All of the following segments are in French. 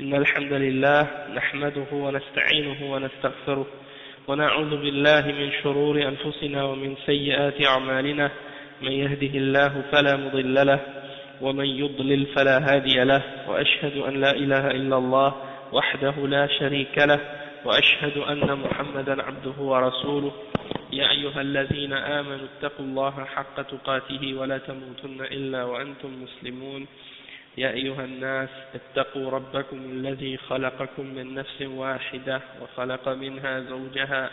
إن الحمد لله نحمده ونستعينه ونستغفره ونعوذ بالله من شرور أنفسنا ومن سيئات أعمالنا. من يهده الله فلا مضل له ومن يضلل فلا هادي له، وأشهد أن لا إله إلا الله وحده لا شريك له، وأشهد أن محمدا عبده ورسوله. يا أيها الذين آمنوا اتقوا الله حق تقاته ولا تموتن إلا وأنتم مسلمون. يا أيها الناس اتقوا ربكم الذي خلقكم من نفس واحدة وخلق منها زوجها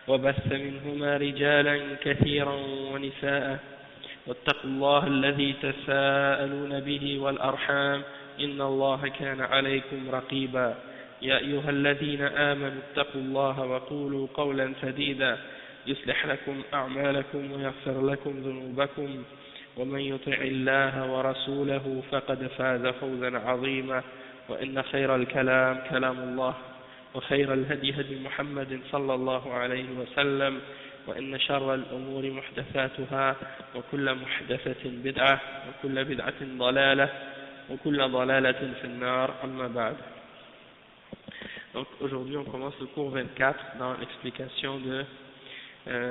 وبث منهما رجالا كثيرا ونساء، واتقوا الله الذي تساءلون به والأرحام إن الله كان عليكم رقيبا. يا أيها الذين آمنوا اتقوا الله وقولوا قولا سديدا يصلح لكم أعمالكم ويغفر لكم ذنوبكم، ومن يطع الله ورسوله فقد فاز فوزا عظيما. وإن خير الكلام كلام الله، وخير الهدي هدي محمد صلى الله عليه وسلم، وإن شر الأمور محدثاتها، وكل محدثة بدعة، وكل بدعة ضلالة، وكل ضلالة في النار. أما بعد. Donc aujourd'hui on commence le cours 24 dans l'explication de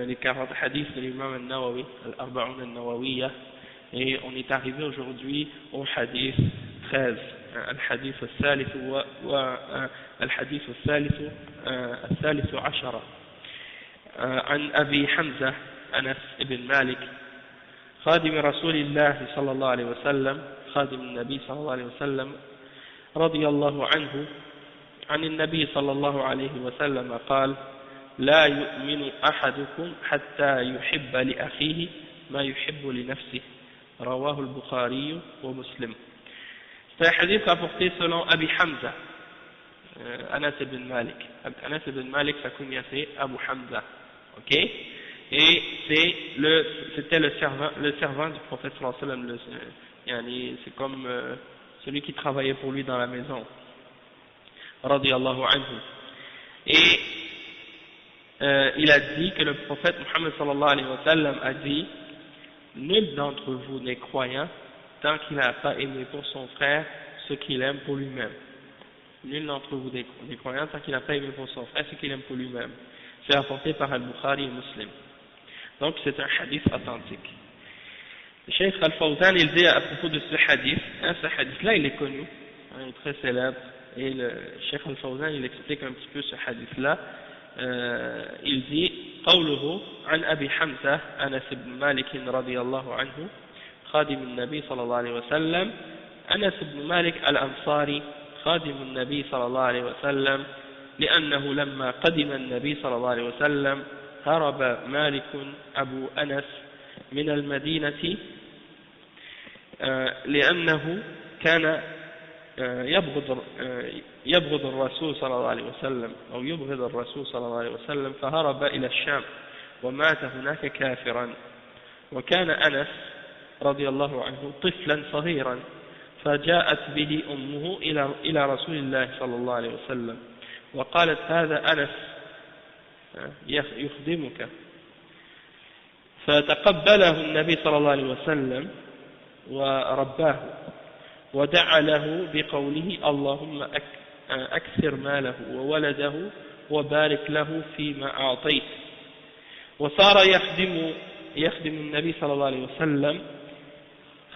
les 40 hadiths de l'imam al-Nawawi, al-Arba'un al-Nawawiyya, et on est arrivé aujourd'hui au hadith 13, al-hadith al-Thalith al-hadith al-Thalith عشر عن أبي حمزة أنس بن مالك خادم رسول الله صلى الله عليه وسلم، خادم النبي صلى الله عليه وسلم رضي الله عنه، عن النبي صلى الله عليه وسلم قال: لا يؤمن أحدكم حتى يحب لأخيه ما يحب لنفسه. رواه البخاري ومسلم. C'est un hadith rapporté selon Abi Hamza, Anas ibn Malik. Anas ibn Malik, sa kunya c'est Abu Hamza, ok? Et c'était le servant du prophète sallallahu alayhi wa sallam, c'est comme celui qui travaillait pour lui dans la maison, radiyallahu anhu. Et il a dit que le prophète Muhammad sallallahu alayhi wa sallam a dit: nul d'entre vous n'est croyant tant qu'il n'a pas aimé pour son frère ce qu'il aime pour lui-même. Nul d'entre vous n'est croyant tant qu'il n'a pas aimé pour son frère ce qu'il aime pour lui-même. C'est rapporté par Al-Bukhari et Muslim. Donc c'est un hadith authentique. Le Cheikh Al-Fawzan il dit à propos de ce hadith-là il est connu, il est très célèbre, et le Cheikh Al-Fawzan il explique un petit peu ce hadith-là. Il dit: قوله عن أبي حمزة أنس بن مالك رضي الله عنه خادم النبي صلى الله عليه وسلم. أنس بن مالك الأنصاري خادم النبي صلى الله عليه وسلم، لأنه لما قدم النبي صلى الله عليه وسلم هرب مالك أبو أنس من المدينة لأنه كان يبغض الرسول صلى الله عليه وسلم، أو يبغض الرسول صلى الله عليه وسلم، فهرب إلى الشام ومات هناك كافرا. وكان أنس رضي الله عنه طفلا صغيرا، فجاءت به أمه إلى رسول الله صلى الله عليه وسلم وقالت: هذا أنس يخدمك. فتقبله النبي صلى الله عليه وسلم ورباه، ودعا له بقوله: اللهم أكثر ماله وولده وبارك له فيما أعطيت. وصار يخدم النبي صلى الله عليه وسلم،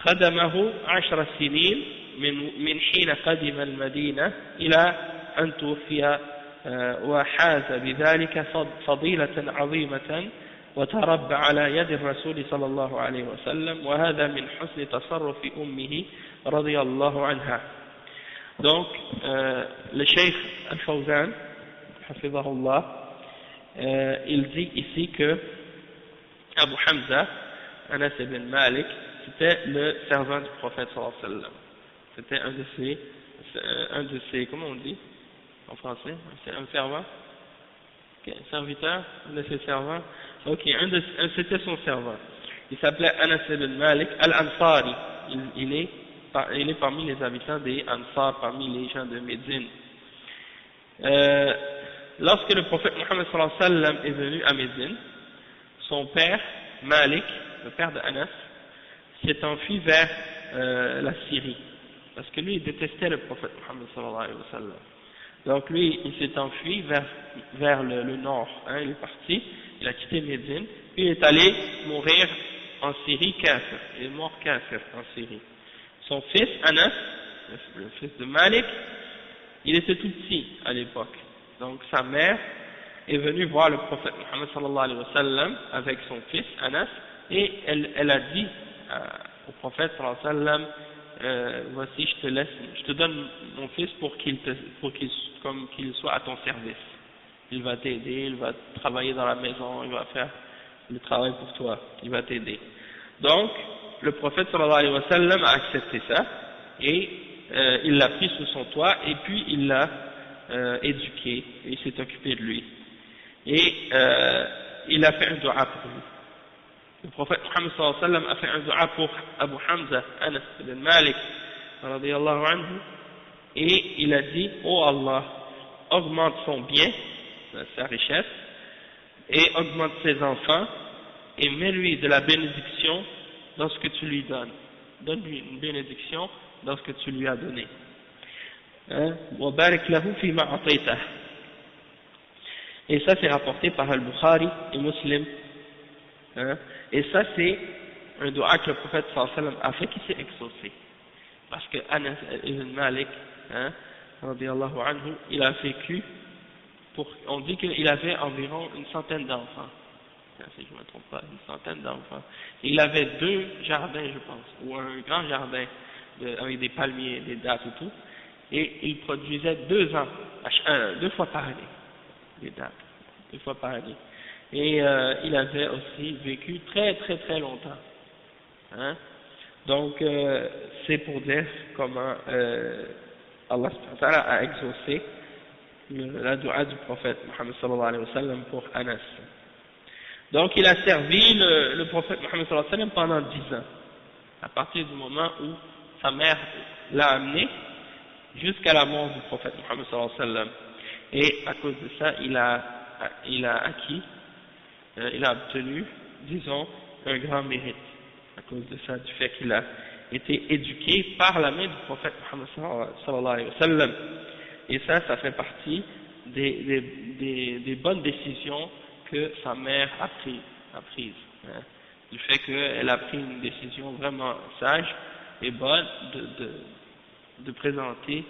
خدمه 10 سنين من حين قدم المدينة إلى أن توفي، وحاز بذلك فضيلة عظيمة، وتربى على يد الرسول صلى الله عليه وسلم، وهذا من حسن تصرف أمه رضي الله عنها. Donc le Cheikh Al-Fawzan hafizahullah il dit ici que Abu Hamza Anas ibn Malik c'était le servant du prophète sallallahu alayhi wa sallam. C'était un de ses, comment on dit en français, c'est un servant, okay, un serviteur, un de ses servants, ok, c'était son servant. Il s'appelait Anas ibn Malik Al-Ansari. Il est parmi les habitants des Ansar, parmi les gens de Médine. Lorsque le prophète Muhammad sallallahu alayhi wa sallam est venu à Médine, son père, Malik, le père de Anas, s'est enfui vers la Syrie. parce que lui il détestait le prophète Mohammed sallallahu alayhi wa sallam. Donc lui il s'est enfui vers le nord, hein, il est parti, il a quitté Médine, puis il est allé mourir en Syrie kafir, il est mort kafir en Syrie. Son fils Anas, le fils de Malik, il était tout petit à l'époque, donc sa mère est venue voir le prophète Mohammed sallallahu alayhi wa sallam avec son fils Anas, et elle a dit au prophète sallallahu alayhi wa sallam, voici je te donne mon fils pour qu'il soit à ton service, il va t'aider, il va travailler dans la maison, il va faire le travail pour toi, il va t'aider. Donc le prophète sallallahu alayhi wa sallam a accepté ça, et il l'a pris sous son toit, et puis il l'a éduqué, et il s'est occupé de lui, et il a fait un dua pour lui. Le prophète Mohammed sallallahu alayhi wa sallam a fait un dua pour Abu Hamza, Anas ibn Malik radiyallahu anhu, et il a dit: oh Allah, augmente son bien, sa richesse, et augmente ses enfants, et mets-lui de la bénédiction dans ce que tu lui donnes. Donne-lui une bénédiction dans ce que tu lui as donné. Wa barik lahu fi ma ataytah. Et ça c'est rapporté par Al-Bukhari et Muslim. Et ça c'est un dua que le prophète sallallahu alayhi wa sallam a fait, qui s'est exaucé. Parce que Anas ibn Malik, radiyallahu anhu, il a vécu, on dit qu'il avait environ une centaine d'enfants, si je ne me trompe pas, une centaine d'enfants. Il avait 2 jardins, je pense, ou un grand jardin avec des palmiers, des dattes et tout, et il produisait 2 ans, 2 fois par année, des dattes, 2 fois par année. Et il avait aussi vécu très très très longtemps. Donc c'est pour dire comment Allah a exaucé la dua du prophète Mohammed sallallahu alayhi wa sallam pour Anas. Donc il a servi le prophète Mohammed sallallahu alayhi wa sallam pendant 10 ans, à partir du moment où sa mère l'a amené jusqu'à la mort du prophète Mohammed sallallahu alayhi wa sallam. Et à cause de ça, il a obtenu, disons, un grand mérite, à cause de ça, du fait qu'il a été éduqué par la main du prophète Mohammed sallallahu alayhi wa sallam. Et ça fait partie des bonnes décisions que sa mère a prises, du fait qu'elle a pris une décision vraiment sage et bonne de présenter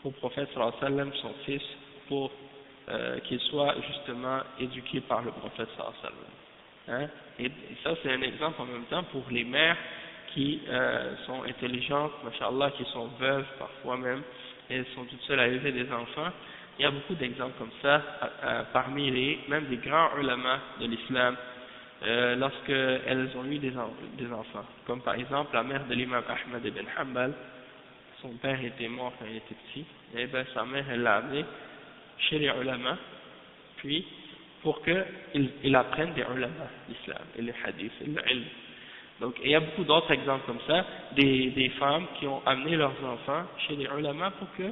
au prophète sallallahu alayhi wa sallam son fils pour qu'il soit justement éduqué par le prophète sallallahu alayhi wa sallam. Et ça c'est un exemple en même temps pour les mères qui sont intelligentes, machallah, qui sont veuves parfois même, et elles sont toutes seules à élever des enfants. Il y a beaucoup d'exemples comme ça parmi même des grands ulama de l'islam, lorsqu'elles ont eu des enfants, comme par exemple la mère de l'imam Ahmad ibn Hanbal. Son père était mort quand il était petit, et bien sa mère elle l'a amené chez les ulama, puis pour qu'il apprenne des ulama l'islam, et les hadiths, et l'ilm. Donc il y a beaucoup d'autres exemples comme ça, des femmes qui ont amené leurs enfants chez les ulama pour que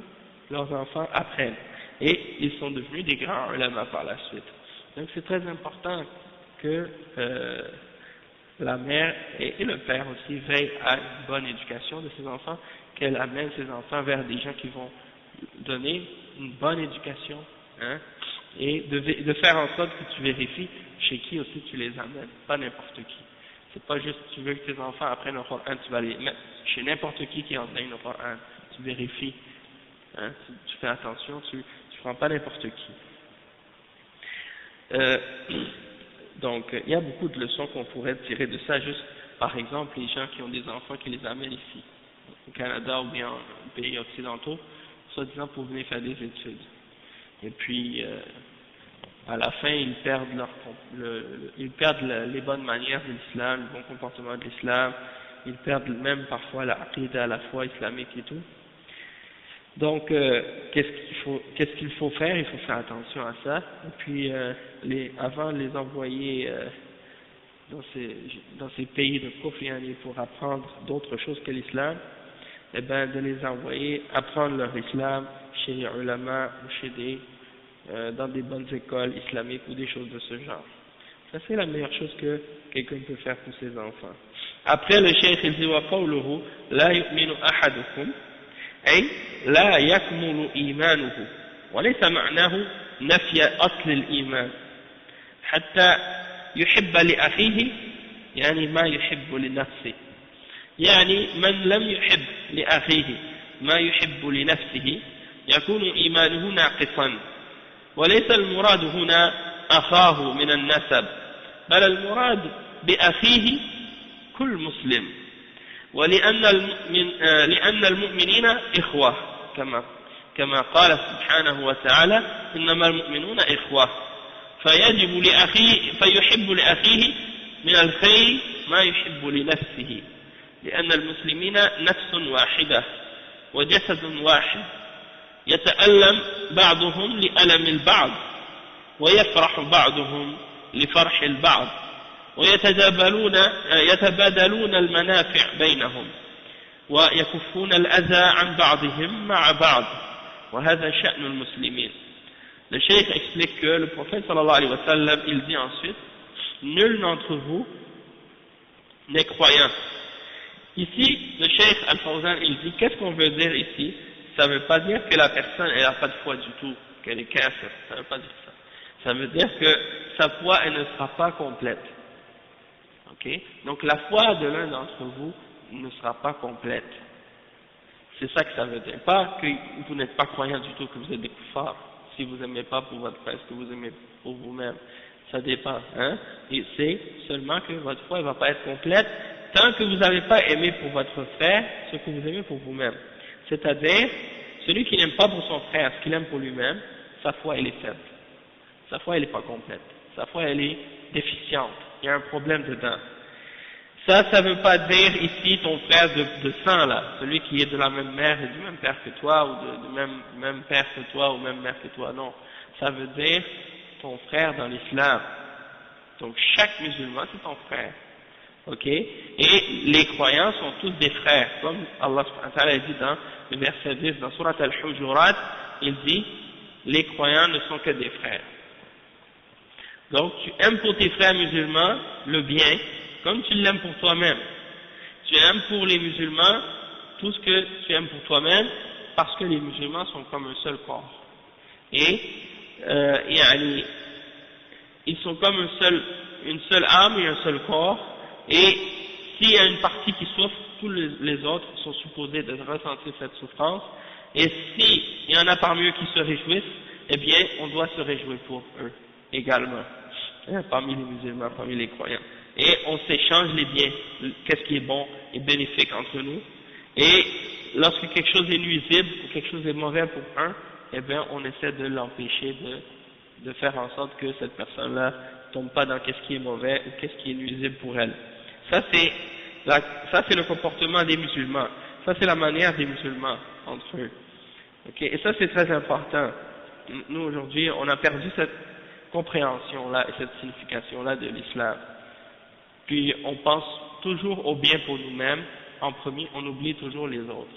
leurs enfants apprennent, et ils sont devenus des grands ulama par la suite. Donc c'est très important que la mère et le père aussi veillent à une bonne éducation de ses enfants, qu'elle amène ses enfants vers des gens qui vont donner une bonne éducation, et de faire en sorte que tu vérifies chez qui aussi tu les amènes, pas n'importe qui. C'est pas juste tu veux que tes enfants apprennent le Coran, tu vas les mettre chez n'importe qui enseigne le Coran, tu vérifies, tu fais attention, tu prends pas n'importe qui. Donc il y a beaucoup de leçons qu'on pourrait tirer de ça, juste par exemple les gens qui ont des enfants qui les amènent ici, au Canada ou bien en pays occidentaux, soi-disant pour venir faire des études. Et puis à la fin ils perdent les bonnes manières de l'islam, le bon comportement de l'islam, ils perdent même parfois la aqidah, la foi islamique et tout. Donc qu'est-ce qu'il faut faire? Il faut faire attention à ça, et puis avant de les envoyer dans ces pays de kufr pour apprendre d'autres choses que l'islam, eh ben de les envoyer apprendre leur islam chez les ulama ou dans des bonnes écoles islamiques ou des choses de ce genre. Ça c'est la meilleure chose que quelqu'un peut faire pour ses enfants. Après le cheikh il dit wa qawluhu la yu'minu ahadukum أي لا يكمل إيمانه، وليس معناه نفي أصل الإيمان، حتى يحب لأخيه يعني ما يحب لنفسه، يعني من لم يحب لأخيه ما يحب لنفسه يكون إيمانه ناقصا. وليس المراد هنا أخاه من النسب، بل المراد بأخيه كل مسلم، لأن المؤمنين إخوة كما قال سبحانه وتعالى إنما المؤمنون إخوة، فيحب لأخيه من الخير ما يحب لنفسه، لأن المسلمين نفس واحدة وجسد واحد، يتألم بعضهم لألم البعض، ويفرح بعضهم لفرح البعض، ويتبادلون المنافع بينهم، ويكفون الأذى عن بعضهم مع بعض، وهذا شأن المسلمين. Le cheikh explique que le prophète sallallahu alayhi wa sallam, il dit ensuite, nul d'entre vous n'est croyant. Ici, le cheikh Al-Fawzan, il dit, qu'est-ce qu'on veut dire ici? Ça ne veut pas dire que la personne n'a pas de foi du tout, qu'elle est kafir, ça ne veut pas dire ça. Ça veut dire que sa foi, elle ne sera pas complète. Ok? Donc la foi de l'un d'entre vous ne sera pas complète. C'est ça que ça veut dire. Pas que vous n'êtes pas croyant du tout, que vous êtes des kuffars. Si vous n'aimez pas pour votre frère, ce que vous aimez pour vous-même, ça dépend. Hein? Et c'est seulement que votre foi ne va pas être complète tant que vous n'avez pas aimé pour votre frère ce que vous aimez pour vous-même. C'est-à-dire, celui qui n'aime pas pour son frère ce qu'il aime pour lui-même, sa foi elle est faible. Sa foi elle n'est pas complète. Sa foi elle est déficiente. Il y a un problème dedans. Ça ne veut pas dire ici ton frère de sang là, celui qui est de la même mère et du même père que toi, ou du même père que toi, ou même mère que toi, non. Ça veut dire ton frère dans l'islam. Donc chaque musulman c'est ton frère. Ok? Et les croyants sont tous des frères, comme Allah subhanahu wa ta'ala dit dans le verset 10 dans Surat Al-Hujurat, il dit, les croyants ne sont que des frères. Donc tu aimes pour tes frères musulmans le bien, comme tu l'aimes pour toi-même. Tu aimes pour les musulmans tout ce que tu aimes pour toi-même, parce que les musulmans sont comme un seul corps. Et ils sont comme une seule âme et un seul corps, et s'il y a une partie qui souffre, tous les autres sont supposés de ressentir cette souffrance, et s'il y en a parmi eux qui se réjouissent, eh bien on doit se réjouir pour eux également, parmi les musulmans, parmi les croyants. Et on s'échange les biens, qu'est-ce qui est bon et bénéfique entre nous, et lorsque quelque chose est nuisible ou quelque chose est mauvais pour un, eh bien on essaie de l'empêcher, de faire en sorte que cette personne-là tombe pas dans qu'est-ce qui est mauvais ou qu'est-ce qui est nuisible pour elle. Ça c'est le comportement des musulmans, ça c'est la manière des musulmans entre eux. Okay? Et ça c'est très important. Nous aujourd'hui on a perdu cette compréhension-là et cette signification-là de l'islam. Puis on pense toujours au bien pour nous-mêmes, en premier, on oublie toujours les autres.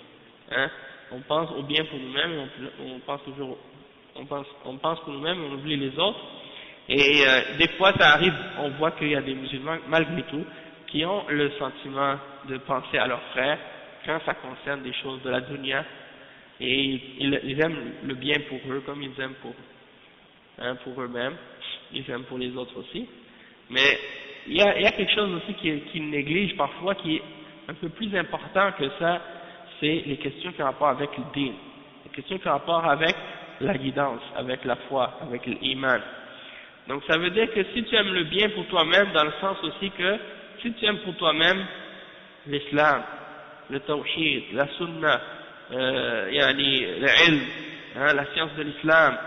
Hein? On pense au bien pour nous-mêmes et on pense pour nous-mêmes et on oublie les autres. Et des fois ça arrive, on voit qu'il y a des musulmans, malgré tout, qui ont le sentiment de penser à leurs frères quand ça concerne des choses de la dunya, et ils aiment le bien pour eux comme ils aiment pour eux-mêmes, ils aiment pour les autres aussi. Mais il y a quelque chose aussi qu'ils négligent parfois, qui est un peu plus important que ça, c'est les questions qui ont rapport avec le dîn, les questions qui ont rapport avec la guidance, avec la foi, avec l'iman. Donc ça veut dire que si tu aimes le bien pour toi-même, dans le sens aussi que si tu aimes pour toi-même l'islam, le tawhid, la sunna, le ilm, la science de l'islam,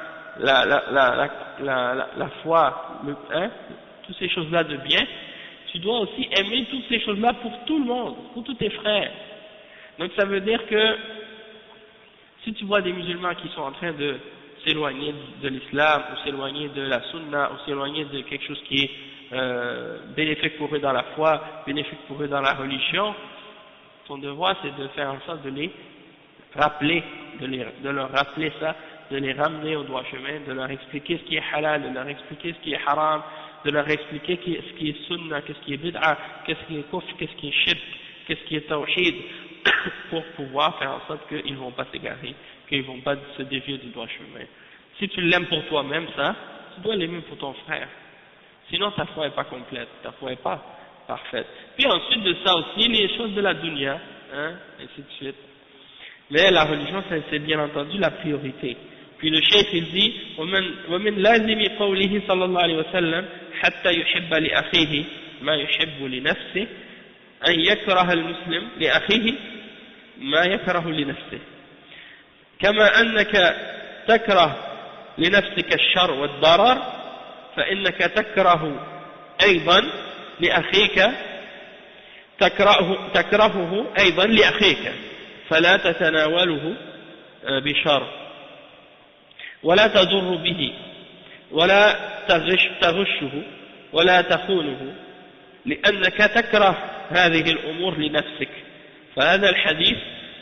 la foi, toutes ces choses-là de bien, tu dois aussi aimer toutes ces choses-là pour tout le monde, pour tous tes frères. Donc ça veut dire que si tu vois des musulmans qui sont en train de s'éloigner de l'islam, ou s'éloigner de la sunna, ou s'éloigner de quelque chose qui est bénéfique pour eux dans la foi, bénéfique pour eux dans la religion, ton devoir c'est de faire en sorte de les rappeler, de leur rappeler ça, de les ramener au droit chemin, de leur expliquer ce qui est halal, de leur expliquer ce qui est haram, de leur expliquer ce qui est sunna, qu'est-ce qui est bid'a, qu'est-ce qui est kufr, qu'est-ce qui est shirk, qu'est-ce qui est tawhid, pour pouvoir faire en sorte qu'ils ne vont pas s'égarer, qu'ils ne vont pas se dévier du droit chemin. Si tu l'aimes pour toi-même, ça, tu dois l'aimer pour ton frère. Sinon, ta foi n'est pas complète, ta foi n'est pas parfaite. Puis ensuite de ça aussi, les choses de la dunya, hein, ainsi de suite. Mais la religion, c'est bien entendu la priorité. Puis le cheikh, il dit, وَمِنْ لَازِمِ قَوْلِهِ صلى الله عليه وسلم حتى يحب لأخيه ما يحب لنفسه أن يكره المسلم لأخيه ما يكره لنفسه كما أنك تكره لنفسك الشر والضرر فإنك تكره أيضا لأخيك تكرهه أيضا لأخيك فلا تتناوله بشر ولا تضر به ولا تغشه ولا تخونه لأنك تكره هذه الأمور لنفسك. فهذا الحديث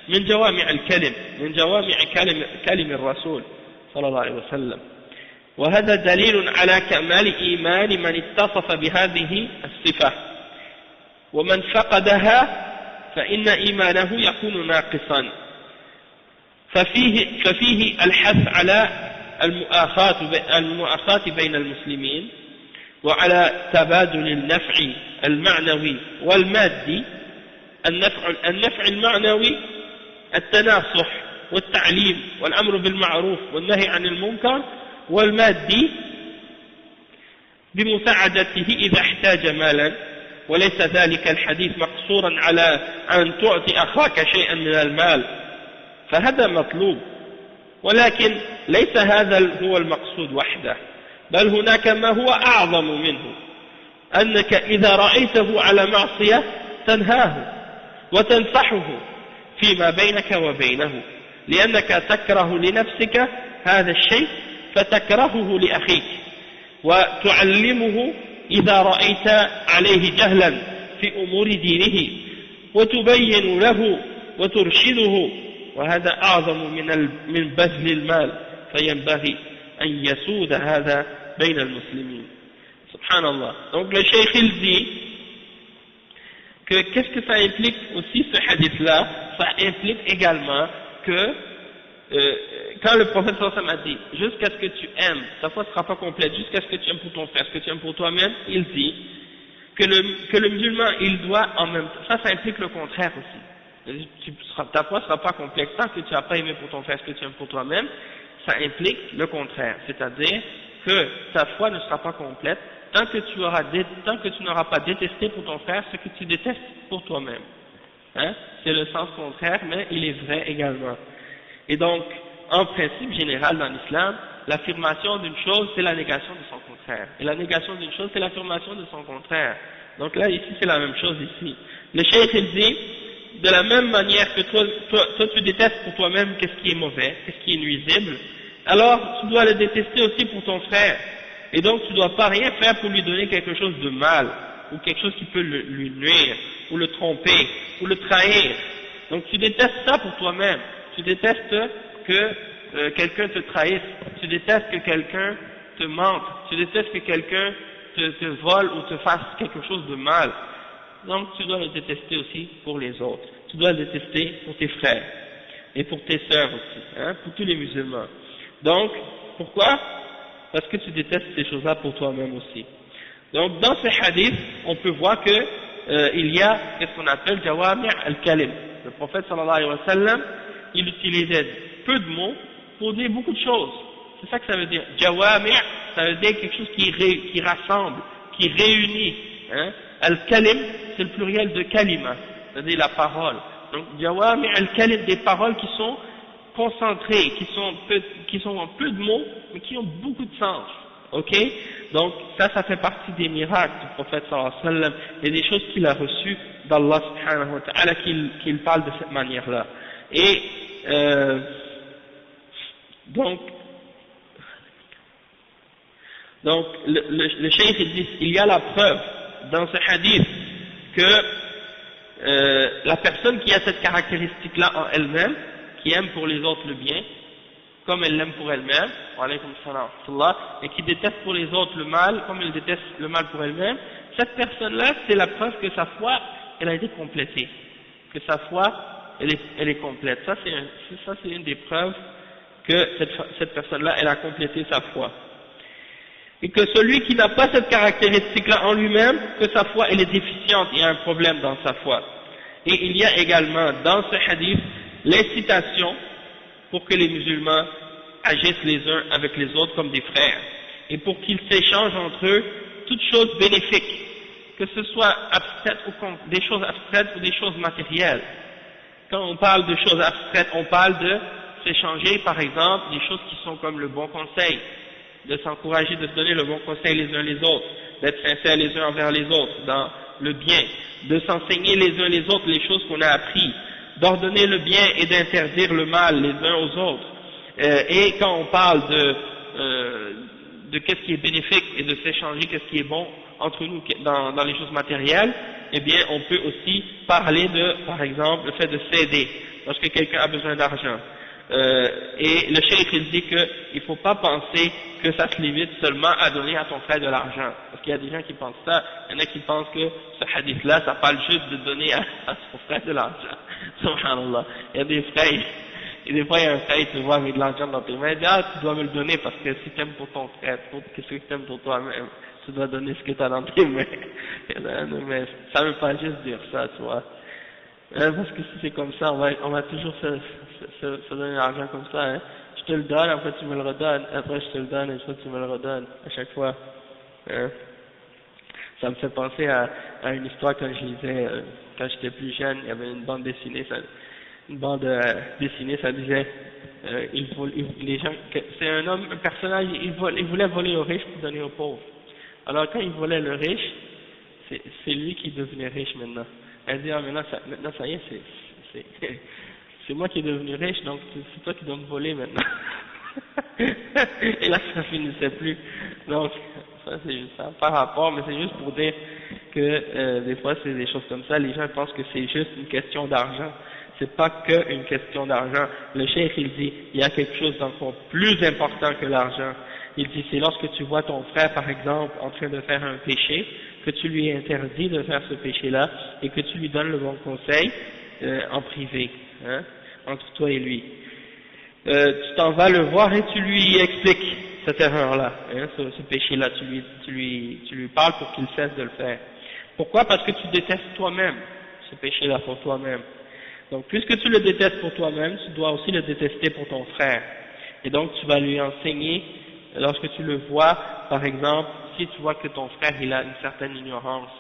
من جوامع الكلم، من جوامع كلم الرسول صلى الله عليه وسلم، وهذا دليل على كمال إيمان من اتصف بهذه الصفة، ومن فقدها فإن إيمانه يكون ناقصا. ففيه الحث على المؤاخاة بين المسلمين وعلى تبادل النفع المعنوي والمادي. النفع المعنوي التناصح والتعليم والأمر بالمعروف والنهي عن المنكر، والمادي بمساعدته إذا احتاج مالا، وليس ذلك الحديث مقصورا على أن تعطي أخاك شيئا من المال، فهذا مطلوب، ولكن ليس هذا هو المقصود وحده، بل هناك ما هو أعظم منه، أنك إذا رأيته على معصية تنهاه وتنصحه فيما بينك وبينه، لأنك تكره لنفسك هذا الشيء فتكرهه لأخيك، وتعلمه إذا رأيت عليه جهلا في أمور دينه وتبين له وترشده، وهذا أعظم من بذل المال، فينبغي أن يسود هذا بين المسلمين. Subhanallah. Donc le cheikh il dit que qu'est-ce que ça implique aussi ce hadith-là? Ça implique également que quand le prophète sallallahu alayhi wa sallam a dit jusqu'à ce que tu aimes, ta foi ne sera pas complète, jusqu'à ce que tu aimes pour ton frère, ce que tu aimes pour toi-même, il dit que le musulman il doit en même temps, ça implique le contraire aussi. Ta foi ne sera pas complète tant que tu n'as pas aimé pour ton frère ce que tu aimes pour toi-même. Ça implique le contraire, c'est-à-dire que ta foi ne sera pas complète tant que tu n'auras pas détesté pour ton frère ce que tu détestes pour toi-même. Hein? C'est le sens contraire, mais il est vrai également. Et donc, en principe général dans l'islam, l'affirmation d'une chose, c'est la négation de son contraire. Et la négation d'une chose, c'est l'affirmation de son contraire. Donc là, ici, c'est la même chose ici. Le cheikh, il dit, de la même manière que toi tu détestes pour toi-même qu'est-ce qui est mauvais, qu'est-ce qui est nuisible, alors tu dois le détester aussi pour ton frère. Et donc tu ne dois pas rien faire pour lui donner quelque chose de mal, ou quelque chose qui peut lui nuire, ou le tromper, ou le trahir. Donc tu détestes ça pour toi-même. Tu détestes que quelqu'un te trahisse, tu détestes que quelqu'un te mente, tu détestes que quelqu'un te vole ou te fasse quelque chose de mal. Donc tu dois le détester aussi pour les autres. Tu dois le détester pour tes frères et pour tes sœurs aussi, hein, pour tous les musulmans. Donc, pourquoi? Parce que tu détestes ces choses-là pour toi-même aussi. Donc dans ces hadiths, on peut voir que il y a ce qu'on appelle jawami' al-kalim. Le prophète sallallahu alayhi wa sallam, il utilisait peu de mots pour dire beaucoup de choses. C'est ça que ça veut dire. Jawami', ça veut dire quelque chose qui rassemble, qui réunit. Hein. Al-kalim, c'est le pluriel de kalima, c'est-à-dire la parole. Donc jawami' al-kalim, des paroles qui sont concentrées, qui sont en peu de mots, mais qui ont beaucoup de sens. Ok? Donc ça fait partie des miracles du prophète sallallahu alayhi wa sallam et des choses qu'il a reçues d'Allah subhanahu wa ta'ala qu'il parle de cette manière-là. Et donc le cheikh il dit, il y a la preuve dans ce hadith que la personne qui a cette caractéristique-là en elle-même, qui aime pour les autres le bien, comme elle l'aime pour elle-même, et qui déteste pour les autres le mal, comme elle déteste le mal pour elle-même, cette personne-là, c'est la preuve que sa foi, elle a été complétée, que sa foi elle est complète. Ça c'est une des preuves que cette personne-là, elle a complété sa foi. Et que celui qui n'a pas cette caractéristique-là en lui-même, que sa foi elle est déficiente, il y a un problème dans sa foi. Et il y a également dans ce hadith l'incitation pour que les musulmans agissent les uns avec les autres comme des frères, et pour qu'ils s'échangent entre eux toutes choses bénéfiques, que ce soit abstraites ou des choses abstraites ou des choses matérielles. Quand on parle de choses abstraites, on parle de s'échanger par exemple des choses qui sont comme le bon conseil, de s'encourager, de se donner le bon conseil les uns les autres, d'être sincères les uns envers les autres dans le bien, de s'enseigner les uns les autres les choses qu'on a apprises, d'ordonner le bien et d'interdire le mal les uns aux autres. Et quand on parle de qu'est-ce qui est bénéfique et de s'échanger qu'est-ce qui est bon entre nous dans les choses matérielles, eh bien on peut aussi parler de, par exemple, le fait de s'aider lorsque quelqu'un a besoin d'argent. Et le cheikh il dit qu'il ne faut pas penser que ça se limite seulement à donner à ton frère de l'argent, parce qu'il y a des gens qui pensent ça, il y en a qui pensent que ce hadith là ça parle juste de donner à son frère de l'argent. Subhanallah, il y a des frères, et des fois il y a un frère, il te voit avec de l'argent dans tes mains, il dit ah tu dois me le donner parce que si tu aimes pour ton frère, qu'est-ce que tu aimes pour toi-même, tu dois donner ce que tu as dans tes mains. Mais ça ne veut pas juste dire ça, tu vois. Parce que si c'est comme ça, on va toujours se donner l'argent comme ça, hein. Je te le donne, après tu me le redonnes, après je te le donne, et après tu me le redonnes, à chaque fois. Hein. Ça me fait penser à une histoire que je lisais quand j'étais plus jeune, il y avait une bande dessinée, ça disait, les gens, c'est un homme, un personnage, il voulait voler aux riches pour donner aux pauvres. Alors quand il volait le riche, c'est lui qui devenait riche maintenant. Elle dit, ah maintenant ça y est, c'est moi qui est devenu riche, donc c'est toi qui dois me voler maintenant. Et là ça finissait plus. Donc ça n'a pas rapport, mais c'est juste pour dire que des fois c'est des choses comme ça, les gens pensent que c'est juste une question d'argent. C'est pas que une question d'argent. Le cheikh il dit, il y a quelque chose d'encore plus important que l'argent. Il dit, c'est lorsque tu vois ton frère par exemple en train de faire un péché, que tu lui interdis de faire ce péché-là et que tu lui donnes le bon conseil en privé, hein, entre toi et lui. Tu t'en vas le voir et tu lui expliques cette erreur-là, hein, ce péché-là, tu lui parles pour qu'il cesse de le faire. Pourquoi? Parce que tu détestes toi-même ce péché-là pour toi-même. Donc puisque tu le détestes pour toi-même, tu dois aussi le détester pour ton frère. Et donc tu vas lui enseigner, lorsque tu le vois, par exemple, si tu vois que ton frère il a une certaine ignorance,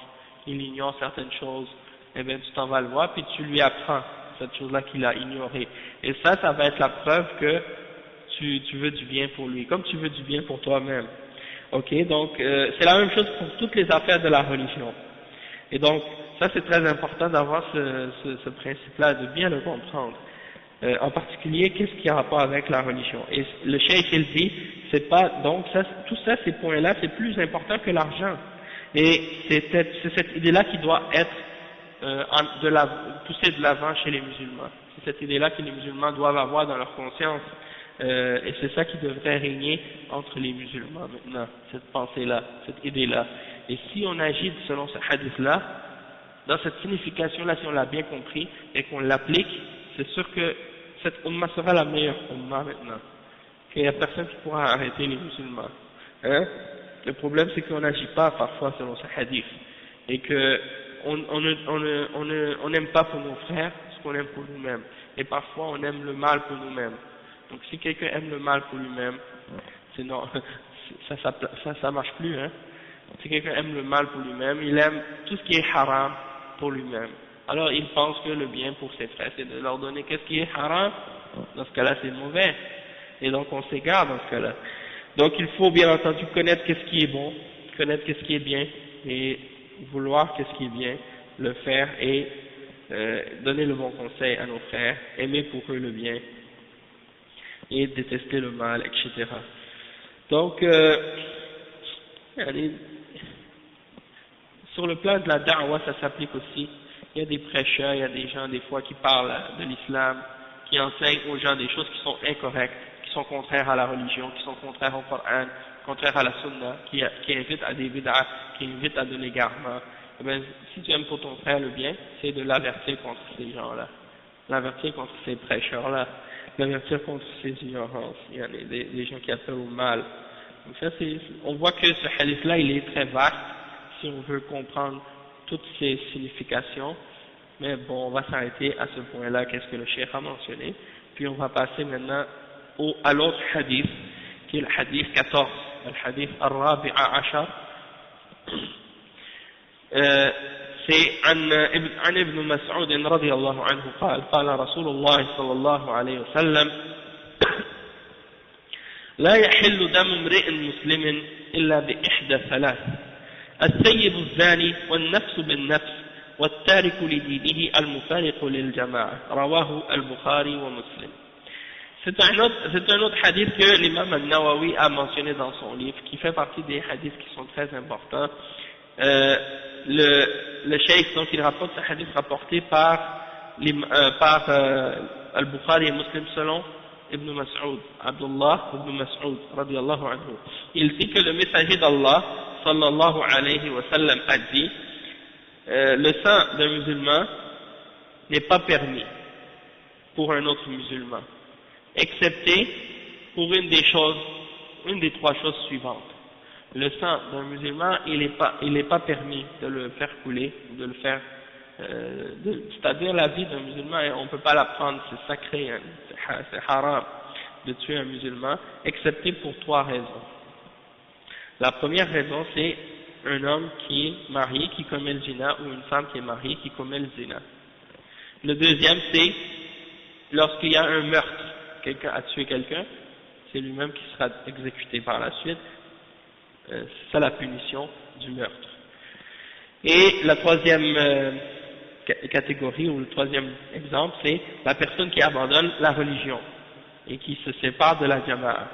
il ignore certaines choses, eh bien tu t'en vas le voir puis tu lui apprends cette chose-là qu'il a ignorée. Et ça va être la preuve que tu veux du bien pour lui, comme tu veux du bien pour toi-même. Ok, donc c'est la même chose pour toutes les affaires de la religion. Et donc ça c'est très important d'avoir ce principe-là, de bien le comprendre. En particulier, qu'est-ce qui a rapport avec la religion? Et le cheikh il dit, c'est pas, donc ça, tout ça, ces points-là, c'est plus important que l'argent. Et c'est cette idée-là qui doit être poussée de l'avant chez les musulmans. C'est cette idée-là que les musulmans doivent avoir dans leur conscience. Et c'est ça qui devrait régner entre les musulmans maintenant, cette pensée-là, cette idée-là. Et si on agit selon ce hadith-là, dans cette signification-là, si on l'a bien compris et qu'on l'applique, c'est sûr que cette umma sera la meilleure umma maintenant. Qu'il n'y a personne qui pourra arrêter les musulmans. Hein? Le problème c'est qu'on n'agit pas parfois selon ce hadith. Et que on n'aime pas pour nos frères ce qu'on aime pour nous-mêmes. Et parfois on aime le mal pour nous-mêmes. Donc si quelqu'un aime le mal pour lui-même, c'est non, ça marche plus, hein. Si quelqu'un aime le mal pour lui-même, il aime tout ce qui est haram pour lui-même. Alors il pense que le bien pour ses frères, c'est de leur donner qu'est-ce qui est haram. Dans ce cas-là, c'est mauvais. Et donc on s'égare dans ce cas-là. Donc il faut bien entendu connaître qu'est-ce qui est bon, connaître qu'est-ce qui est bien, et vouloir qu'est-ce qui est bien, le faire et donner le bon conseil à nos frères, aimer pour eux le bien et détester le mal, etc. Donc sur le plan de la da'wah, ça s'applique aussi. Il y a des prêcheurs, il y a des gens des fois qui parlent de l'islam, qui enseignent aux gens des choses qui sont incorrectes, qui sont contraires à la religion, qui sont contraires au Coran, contraires à la sunna, qui invitent à des bid'ah, qui invitent à de l'égarement. Eh bien, si tu aimes pour ton frère le bien, c'est de l'avertir contre ces gens-là. l'avertir contre ces prêcheurs-là, l'avertir contre ces ignorances, il y a des gens qui appellent au mal. Donc ça, on voit que ce hadith-là, il est très vaste, si on veut comprendre toutes ses significations, mais bon, on va s'arrêter à ce point-là, qu'est-ce que le cheikh a mentionné, puis on va passer maintenant à l'autre hadith, qui est le hadith 14, le hadith al-Rabi'a Ashar. C'est عن ابن مسعود رضي الله عنه قال قال رسول الله صلى الله عليه وسلم لا يحل دم امرئ مسلم إلا بإحدى ثلاث السيب الزاني والنفس بالنفس والتارك لدينه المفارق للجماعة رواه البخاري ومسلم. C'est un autre hadith que l'imam al-Nawawi a mentionné dans son livre, qui fait partie des hadiths qui sont très importants. Le cheikh, donc, il rapporte ce hadith rapporté par Al-Bukhari et Muslim selon Ibn Mas'ud, Abdullah Ibn Mas'ud, radiyallahu anhu. Il dit que le messager d'Allah, sallallahu alayhi wa sallam, a dit le sang d'un musulman n'est pas permis pour un autre musulman, excepté pour une des trois choses suivantes. Le sang d'un musulman, il n'est pas permis de le faire couler, de le faire, c'est-à-dire la vie d'un musulman, on ne peut pas la prendre, c'est sacré, hein, c'est haram de tuer un musulman, excepté pour trois raisons. La première raison, c'est un homme qui est marié, qui commet le zina, ou une femme qui est mariée, qui commet le zina. Le deuxième, c'est lorsqu'il y a un meurtre, quelqu'un a tué quelqu'un, c'est lui-même qui sera exécuté par la suite. C'est ça la punition du meurtre. Et la troisième catégorie, ou le troisième exemple, c'est la personne qui abandonne la religion et qui se sépare de la jama'a.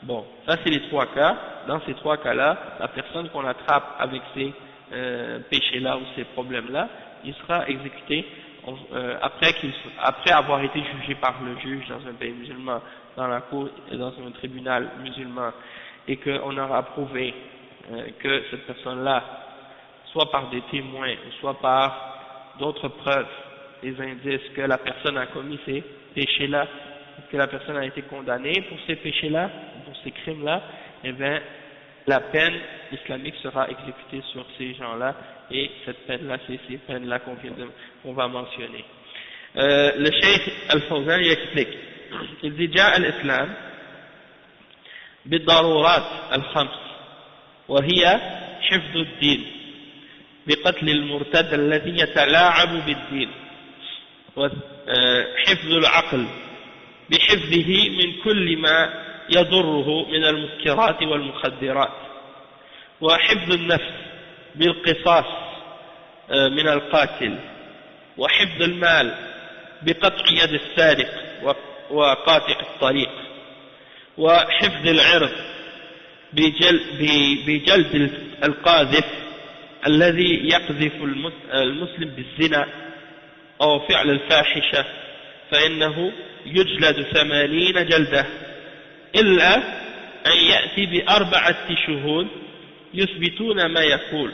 Bon, ça c'est les trois cas. Dans ces trois cas-là, la personne qu'on attrape avec ces péchés-là ou ces problèmes-là, il sera exécuté après avoir été jugé par le juge dans un pays musulman, dans la cour, dans un tribunal musulman, et qu'on aura prouvé que cette personne-là, soit par des témoins, soit par d'autres preuves, des indices que la personne a commis ces péchés-là, que la personne a été condamnée pour ces péchés-là, pour ces crimes-là, eh bien, la peine islamique sera exécutée sur ces gens-là, et cette peine-là, c'est ces peines-là qu'on va mentionner. Le cheikh Al-Fawzan y explique, il dit, جاء الإسلام بالضرورات الخمس وهي حفظ الدين بقتل المرتد الذي يتلاعب بالدين وحفظ العقل بحفظه من كل ما يضره من المسكرات والمخدرات وحفظ النفس بالقصاص من القاتل وحفظ المال بقطع يد السارق وقاطع الطريق وحفظ العرض بجلد القاذف الذي يقذف المسلم بالزنا أو فعل الفاحشة فإنه يجلد 80 جلدة إلا أن يأتي ب4 شهود يثبتون ما يقول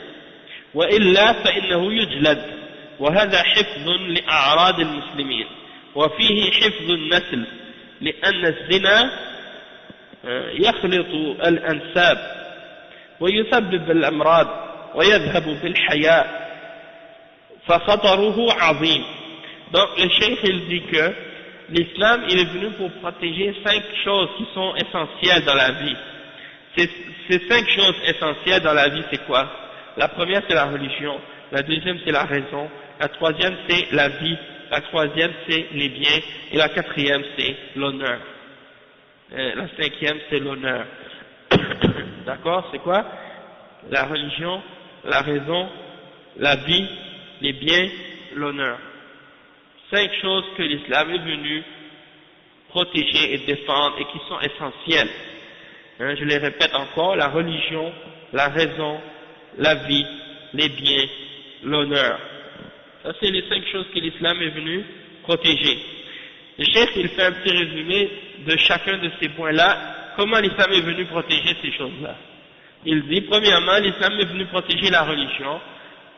وإلا فإنه يجلد وهذا حفظ لأعراض المسلمين وفيه حفظ النسل لأن الزنا يخلط الأنساب ويسبب الأمراض ويذهب بالحياء فخطره عظيم. Donc le cheikh il dit que l'islam il est venu pour protéger 5 choses qui sont essentielles dans la vie. Ces 5 choses essentielles dans la vie c'est quoi? La première c'est la religion, la deuxième c'est la raison, la troisième c'est la vie, la troisième c'est les biens et la quatrième c'est l'honneur. La cinquième c'est l'honneur. D'accord? C'est quoi? La religion, la raison, la vie, les biens, l'honneur. 5 choses que l'islam est venu protéger et défendre et qui sont essentielles. Hein, je les répète encore, la religion, la raison, la vie, les biens, l'honneur. Ça c'est les 5 choses que l'islam est venu protéger. Le cheikh il fait un petit résumé de chacun de ces points-là, comment l'islam est venu protéger ces choses-là. Il dit, premièrement, l'islam est venu protéger la religion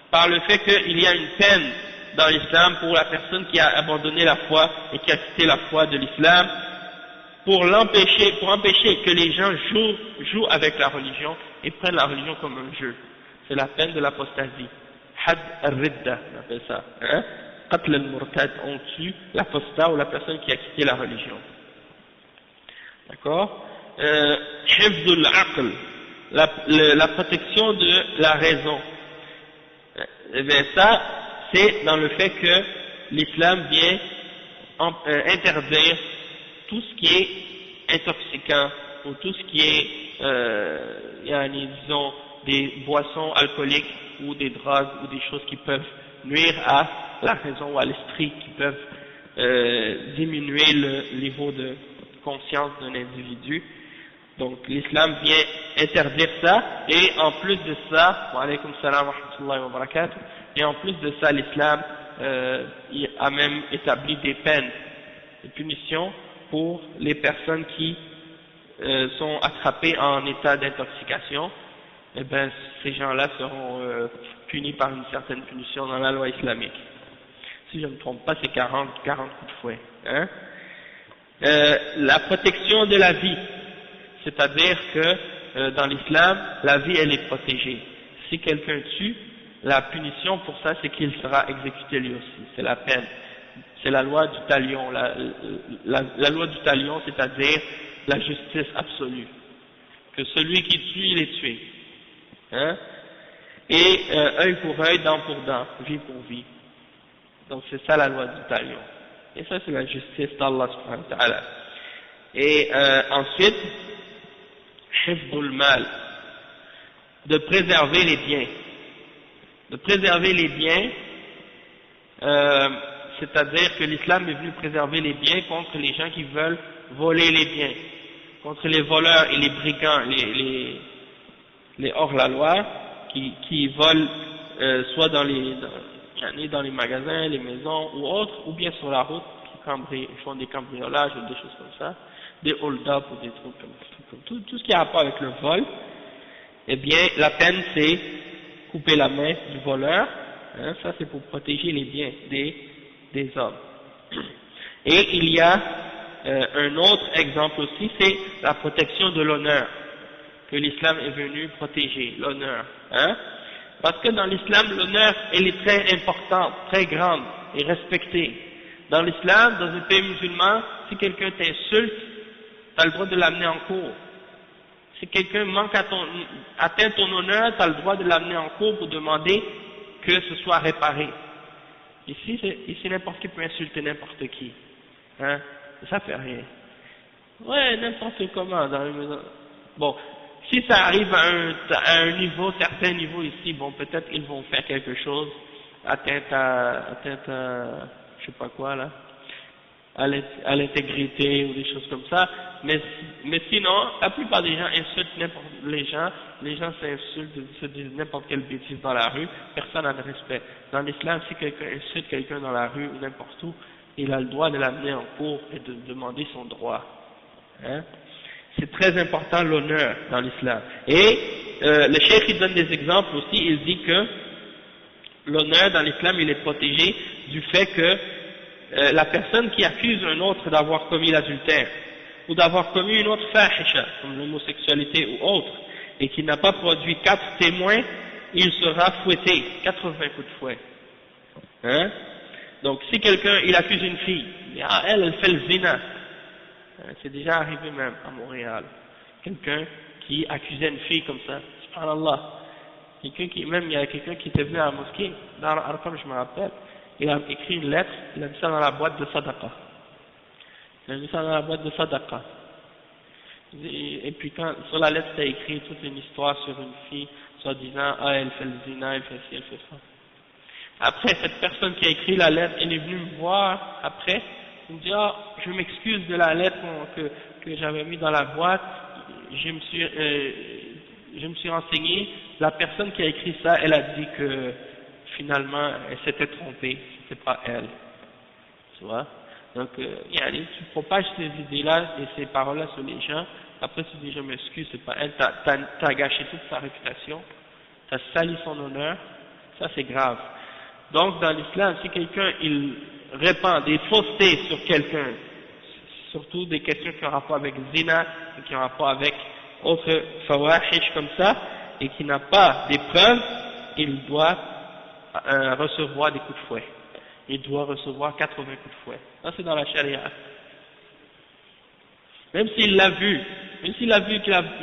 par le fait qu'il y a une peine dans l'islam pour la personne qui a abandonné la foi et qui a quitté la foi de l'islam, pour empêcher que les gens jouent avec la religion et prennent la religion comme un jeu. C'est la peine de l'apostasie. Had al-ridda, on appelle ça. Hein? Qatl al-murtad, on tue l'apostat ou la personne qui a quitté la religion. D'accord? Hifz al-aql, la protection de la raison. Eh bien ça, c'est dans le fait que l'islam vient interdire tout ce qui est intoxicant ou tout ce qui est, disons, des boissons alcooliques ou des drogues ou des choses qui peuvent nuire à la raison ou à l'esprit, qui peuvent diminuer le niveau de conscience d'un individu. Donc l'islam vient interdire ça, et en plus de ça, wa alaykum salam wa rahmatullahi wa barakatuh, et en plus de ça, l'islam a même établi des peines, des punitions pour les personnes qui sont attrapées en état d'intoxication. Eh bien, ces gens-là seront punis par une certaine punition dans la loi islamique. Si je ne me trompe pas, c'est 40 coups de fouet. Hein? La protection de la vie, c'est-à-dire que dans l'islam, la vie elle est protégée. Si quelqu'un tue, la punition pour ça c'est qu'il sera exécuté lui aussi, c'est la peine. C'est la loi du talion, la loi du talion, c'est-à-dire la justice absolue. Que celui qui tue, il est tué. Hein? Et œil pour œil, dent pour dent, vie pour vie. Donc c'est ça la loi du talion. Et ça c'est la justice d'Allah subhanahu wa ta'ala. Et ensuite, hifdul mal, de préserver les biens. De préserver les biens, c'est-à-dire que l'islam est venu préserver les biens contre les gens qui veulent voler les biens, contre les voleurs et les brigands, les hors-la-loi, qui volent soit dans les magasins, les maisons ou autres, ou bien sur la route, qui font des cambriolages ou des choses comme ça, des hold-up ou des trucs comme tout ce qui a rapport avec le vol. Eh bien, la peine c'est couper la main du voleur, hein, ça c'est pour protéger les biens des hommes. Et il y a un autre exemple aussi, c'est la protection de l'honneur, que l'islam est venu protéger, l'honneur. Hein? Parce que dans l'islam, l'honneur, elle est très importante, très grande et respectée. Dans l'islam, dans un pays musulman, si quelqu'un t'insulte, tu as le droit de l'amener en cour. Si quelqu'un atteint ton honneur, tu as le droit de l'amener en cour pour demander que ce soit réparé. Ici n'importe qui peut insulter n'importe qui. Hein? Ça fait rien. Ouais, n'importe comment dans les maisons. Bon, si ça arrive à un niveau, certain niveau ici, bon, peut-être ils vont faire quelque chose, atteinte à je sais pas quoi là, à l'intégrité ou des choses comme ça, mais sinon, la plupart des gens insultent les gens s'insultent, se disent n'importe quelle bêtise dans la rue, personne n'a de respect. Dans l'islam, si quelqu'un insulte quelqu'un dans la rue ou n'importe où, il a le droit de l'amener en cour et de demander son droit. Hein? C'est très important l'honneur dans l'islam. Et le cheikh il donne des exemples aussi, il dit que l'honneur dans l'islam il est protégé du fait que la personne qui accuse un autre d'avoir commis l'adultère ou d'avoir commis une autre fahisha, comme l'homosexualité ou autre, et qui n'a pas produit 4 témoins, il sera fouetté, 80 coups de fouet. Hein? Donc si quelqu'un il accuse une fille, elle fait le zina, c'est déjà arrivé même à Montréal, quelqu'un qui accusait une fille comme ça, subhanallah, il y a quelqu'un qui était venu à la mosquée, dans Arqam je me rappelle, il a écrit une lettre, il a mis ça dans la boîte de sadaqa. Et puis sur la lettre c'était écrit toute une histoire sur une fille, soi-disant, elle fait le zina, elle fait ci, elle fait ça. Après, cette personne qui a écrit la lettre, elle est venue me voir après, il me dit, je m'excuse de la lettre que j'avais mis dans la boîte, je me suis renseigné, la personne qui a écrit ça, elle a dit que finalement, elle s'était trompée, c'était pas elle. Tu vois? Donc, tu propages ces idées-là et ces paroles-là sur les gens, après tu dis, je m'excuse, c'est pas elle, t'as gâché toute sa réputation, t'as sali son honneur, ça c'est grave. Donc dans l'islam, si quelqu'un il répand des faussetés sur quelqu'un, surtout des questions qui ont rapport avec zina, qui ont rapport avec autres fawahish comme ça, et qui n'a pas des preuves, il doit recevoir des coups de fouet. Il doit recevoir 80 coups de fouet. Ça c'est dans la charia. Même s'il l'a vu, qu'il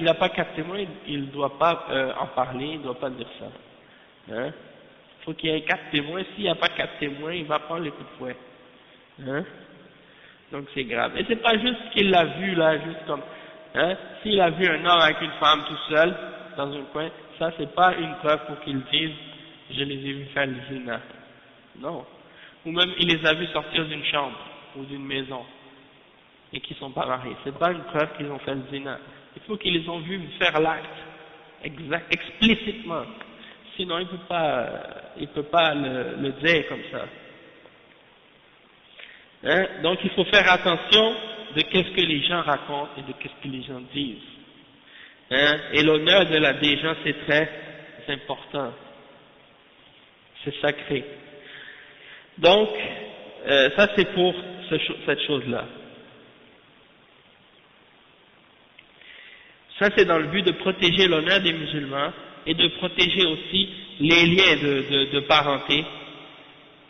n'a pas 4 témoins, il ne doit pas en parler, il ne doit pas dire ça. Hein? Il faut qu'il y ait 4 témoins. S'il n'y a pas 4 témoins, il va prendre les coups de fouet. Hein? Donc c'est grave. Et c'est pas juste qu'il l'a vu là, juste comme, hein? S'il a vu un homme avec une femme tout seul, dans un coin, ça c'est pas une preuve pour qu'il dise, je les ai vus faire le zina. Non. Ou même il les a vus sortir d'une chambre, ou d'une maison, et qu'ils sont pas mariés. C'est pas une preuve qu'ils ont fait le zina. Il faut qu'ils les ont vus faire l'acte, explicitement. Sinon il peut pas le dire comme ça. Hein? Donc il faut faire attention de qu'est-ce que les gens racontent et de qu'est-ce que les gens disent. Hein? Et l'honneur des gens c'est très important. C'est sacré. Donc, ça c'est pour cette chose-là. Ça c'est dans le but de protéger l'honneur des musulmans et de protéger aussi les liens de parenté.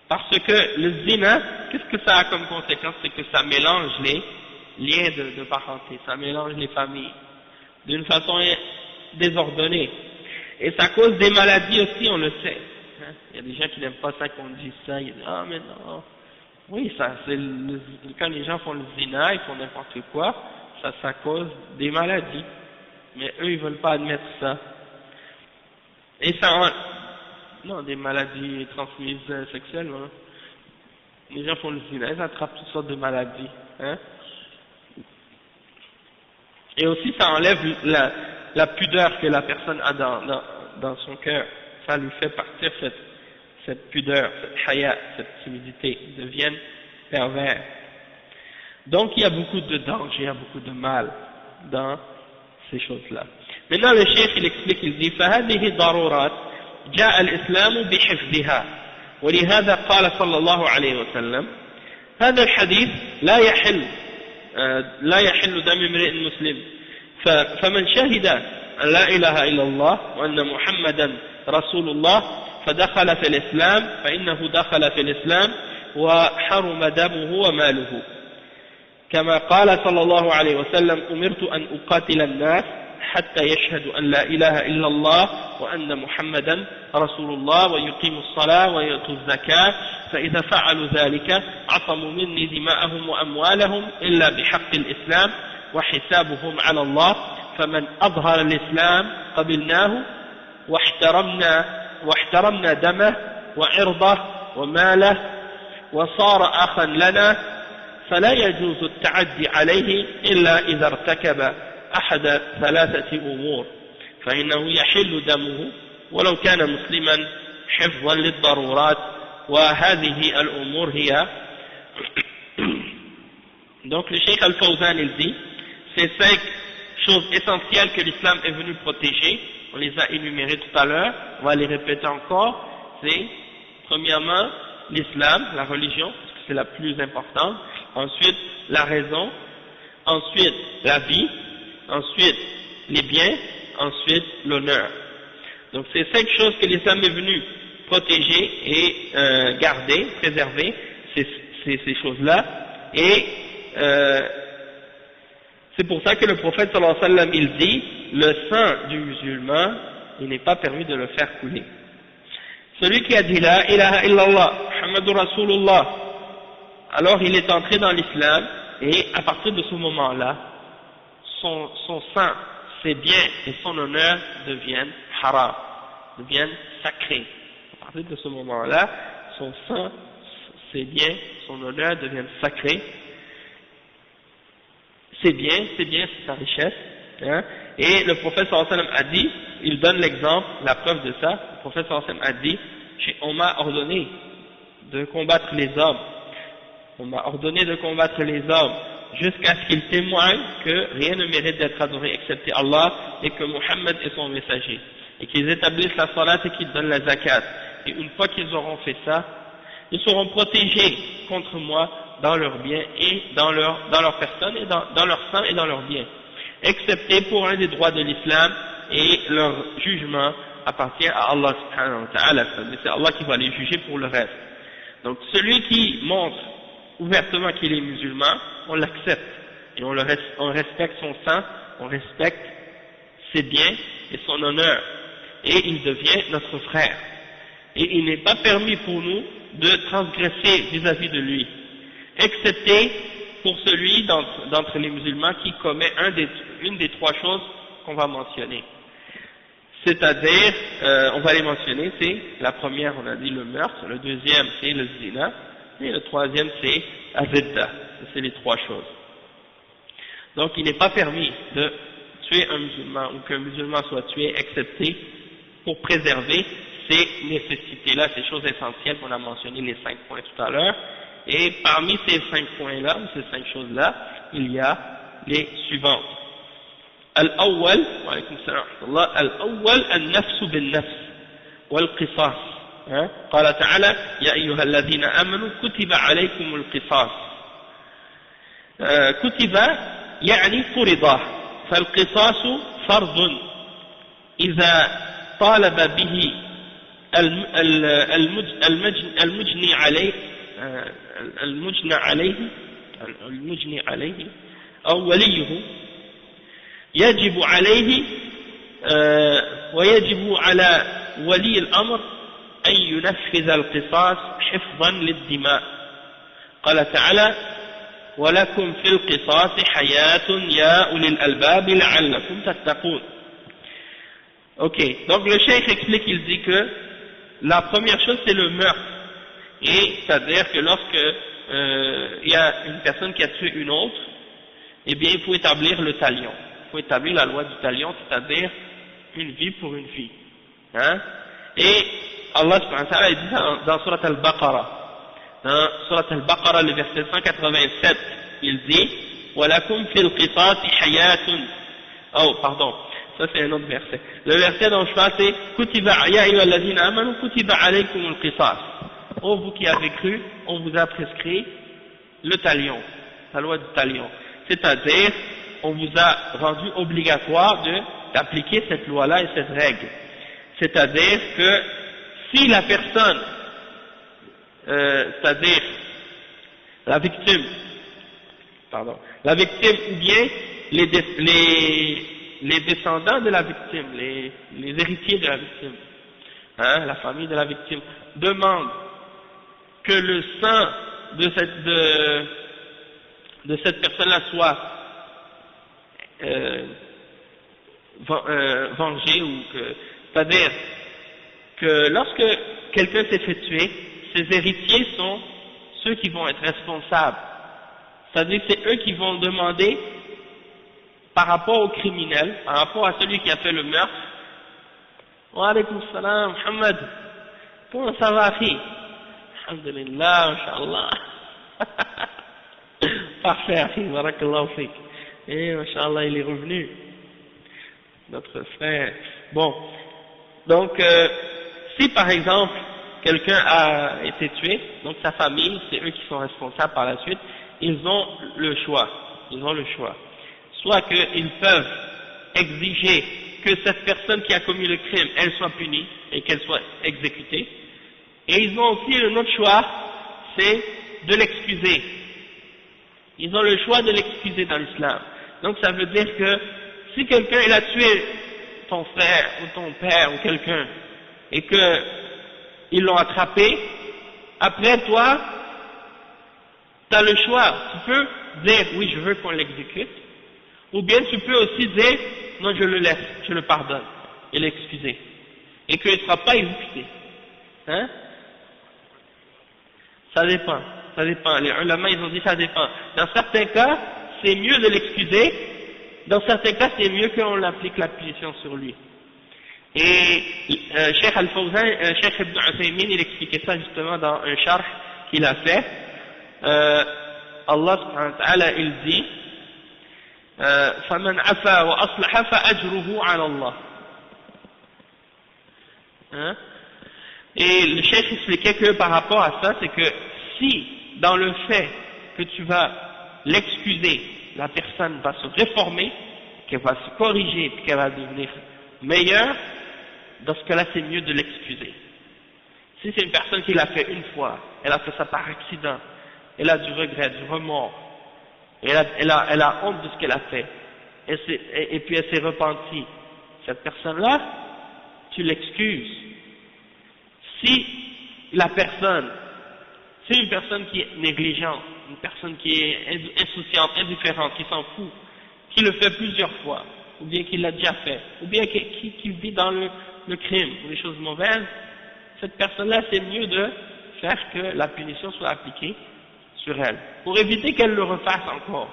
Parce que le zina, qu'est-ce que ça a comme conséquence? C'est que ça mélange les liens de parenté, ça mélange les familles d'une façon désordonnée. Et ça cause des maladies aussi, on le sait. Il y a des gens qui n'aiment pas ça qu'on dise ça, ils disent ah mais non, oui ça c'est quand les gens font le zina, ils font n'importe quoi, ça cause des maladies, mais eux ils veulent pas admettre ça, et ça non des maladies transmises sexuellement, les gens font le zina, ils attrapent toutes sortes de maladies, hein, et aussi ça enlève la pudeur que la personne a dans son cœur. Ça lui fait partir cette pudeur, cette haya, cette timidité, ils deviennent pervers. Donc il y a beaucoup de danger, il y a beaucoup de mal dans ces choses-là. Maintenant le cheikh il explique, il dit فهذه ضرورات جاء الإسلام بحفظها ولهذا قال صلى الله عليه وسلم هذا الحديث لا يحل دم امرئ مسلم فمن شهد أن لا إله إلا الله وأن محمدا رسول الله فدخل في الإسلام فإنه دخل في الإسلام وحرم دمه وماله كما قال صلى الله عليه وسلم أمرت أن أقاتل الناس حتى يشهدوا أن لا إله إلا الله وأن محمدا رسول الله ويقيموا الصلاة ويؤتوا الزكاة فإذا فعلوا ذلك عصموا مني دماءهم وأموالهم إلا بحق الإسلام وحسابهم على الله فمن أظهر الإسلام قبلناه واحترمنا دمه وعرضه وماله وصار أخا لنا فلا يجوز التعدي عليه إلا إذا ارتكب أحد 3 أمور فإنه يحل دمه ولو كان مسلما حفظا للضرورات وهذه الأمور هي. Donc le Cheikh Al-Fawzan il dit ces 5 choses essentielles que l'islam est venu protéger, on les a énumérées tout à l'heure, on va les répéter encore. C'est premièrement l'islam, la religion, parce que c'est la plus importante, ensuite la raison, ensuite la vie, ensuite les biens, ensuite l'honneur. Donc c'est 5 choses que l'islam est venu protéger et garder, préserver, ces choses-là, et c'est pour ça que le prophète sallallahu alayhi wa sallam il dit le sang du musulman il n'est pas permis de le faire couler. Celui qui a dit la ilaha illallah Muhammadur Rasulullah, alors il est entré dans l'islam, et à partir de ce moment-là son sang, ses biens et son honneur deviennent haram, deviennent sacrés. À partir de ce moment-là son sang, ses biens, son honneur deviennent sacrés. C'est bien, c'est sa richesse. Hein? Et le prophète sallallahu alayhi wa sallam a dit, il donne l'exemple, la preuve de ça, le prophète sallallahu alayhi wa sallam a dit, on m'a ordonné de combattre les hommes, on m'a ordonné de combattre les hommes, jusqu'à ce qu'ils témoignent que rien ne mérite d'être adoré excepté Allah, et que Muhammad est son messager, et qu'ils établissent la salat et qu'ils donnent la zakat, et une fois qu'ils auront fait ça, ils seront protégés contre moi dans leurs biens et dans leur personne et dans leur sang et dans leurs biens, excepté pour un des droits de l'islam, et leur jugement appartient à Allah subhanahu wa ta'ala, c'est Allah qui va les juger pour le reste. Donc celui qui montre ouvertement qu'il est musulman, on l'accepte et on respecte son sang, on respecte ses biens et son honneur, et il devient notre frère. Et il n'est pas permis pour nous de transgresser vis-à-vis de lui, excepté pour celui d'entre les musulmans qui commet une des trois choses qu'on va mentionner. C'est-à-dire, on va les mentionner, c'est la première, on a dit le meurtre, le deuxième c'est le zina, et le troisième c'est azidda. C'est les trois choses. Donc il n'est pas permis de tuer un musulman ou qu'un musulman soit tué, excepté pour préserver ces nécessités-là, ces choses essentielles qu'on a mentionné les 5 points tout à l'heure. Et parmi ces 5 points-là, ou ces 5 choses-là, il y a les suivantes. Al-awwal, wa alaykum salam wa rahmatullah, al-awwal an-nafsu bin-nafs wal-qisas. قال تعالى يا أيها الذين آمنوا كتب عليكم القصاص. كتب يعني فرض، فالقصاص فرض إذا طالب به المجني عليه أو وليه، يجب عليه ويجب على ولي الأمر أن ينفذ القصاص حفظا للدماء. قال تعالى ولكم في القصاص حياة يا أولي الألباب لعلكم تتقون. Ok, donc le cheikh explique, il dit que la première chose c'est le meurtre, et c'est-à-dire que lorsque il y a une personne qui a tué une autre, eh bien il faut établir le talion, il faut établir la loi du talion, c'est-à-dire une vie pour une vie, hein? Et Allah subhanahu wa ta'ala dit dans Surat Al-Baqarah, le verset 187, il dit وَلَكُمْ فِي الْقِصَاصِ حَيَاةٌ. Oh, pardon, ça c'est un autre verset. Le verset dont je parle c'est كُتِبَ يَا أَيُّهَا الَّذِينَ آمَنُوا كُتِبَ عَلَيْكُمُ الْقِصَاص. Oh, vous qui avez cru, on vous a prescrit le talion, la loi du talion. C'est-à-dire, on vous a rendu obligatoire d'appliquer cette loi-là et cette règle. C'est-à-dire que si la personne, c'est-à-dire la victime ou bien les descendants de la victime, les héritiers de la victime, hein, la famille de la victime, demandent que le sang de cette personne-là soit vengé, ou que, c'est-à-dire que lorsque quelqu'un s'est fait tuer, ses héritiers sont ceux qui vont être responsables. C'est-à-dire que c'est eux qui vont demander par rapport au criminel, par rapport à celui qui a fait le meurtre. Wa alaykum salam, Muhammad. Comment ça va, akhi? Alhamdulillah, Inch'Allah. Parfait, akhi, barakallahu fik. Et Inch'Allah, il est revenu, notre frère. Bon, donc, si par exemple, quelqu'un a été tué, donc sa famille, c'est eux qui sont responsables par la suite, ils ont le choix. Soit qu'ils peuvent exiger que cette personne qui a commis le crime, elle soit punie et qu'elle soit exécutée. Et ils ont aussi un autre choix, c'est de l'excuser. Ils ont le choix de l'excuser dans l'islam. Donc ça veut dire que si quelqu'un il a tué ton frère ou ton père ou quelqu'un et que ils l'ont attrapé, après toi, tu as le choix. Tu peux dire oui, je veux qu'on l'exécute, ou bien tu peux aussi dire non, je le laisse, je le pardonne et l'excuser, et qu'il ne sera pas exécuté. Hein? Ça dépend. Les ulama ils ont dit ça dépend. Dans certains cas, c'est mieux de l'excuser. Dans certains cas, c'est mieux qu'on applique la punition sur lui. Et Cheikh Al-Fawzan, Cheikh Ibn Uthaymin, il expliquait ça justement dans un sharh qu'il a fait. Allah subhanahu wa ta'ala, il dit فَمَنْ عَفَا وَأَصْلَحَ فَأَجْرُهُ عَلَى اللَّهِ. Et le chef expliquait que par rapport à ça, c'est que si dans le fait que tu vas l'excuser, la personne va se réformer, qu'elle va se corriger, puis qu'elle va devenir meilleure, dans ce cas-là, c'est mieux de l'excuser. Si c'est une personne qui l'a fait une fois, elle a fait ça par accident, elle a du regret, du remords, elle a honte de ce qu'elle a fait, et puis elle s'est repentie, cette personne-là, tu l'excuses. Si la personne, c'est une personne qui est négligente, une personne qui est insouciante, indifférente, qui s'en fout, qui le fait plusieurs fois, ou bien qui l'a déjà fait, ou bien qui vit dans le crime, ou les choses mauvaises, cette personne-là, c'est mieux de faire que la punition soit appliquée sur elle, pour éviter qu'elle le refasse encore.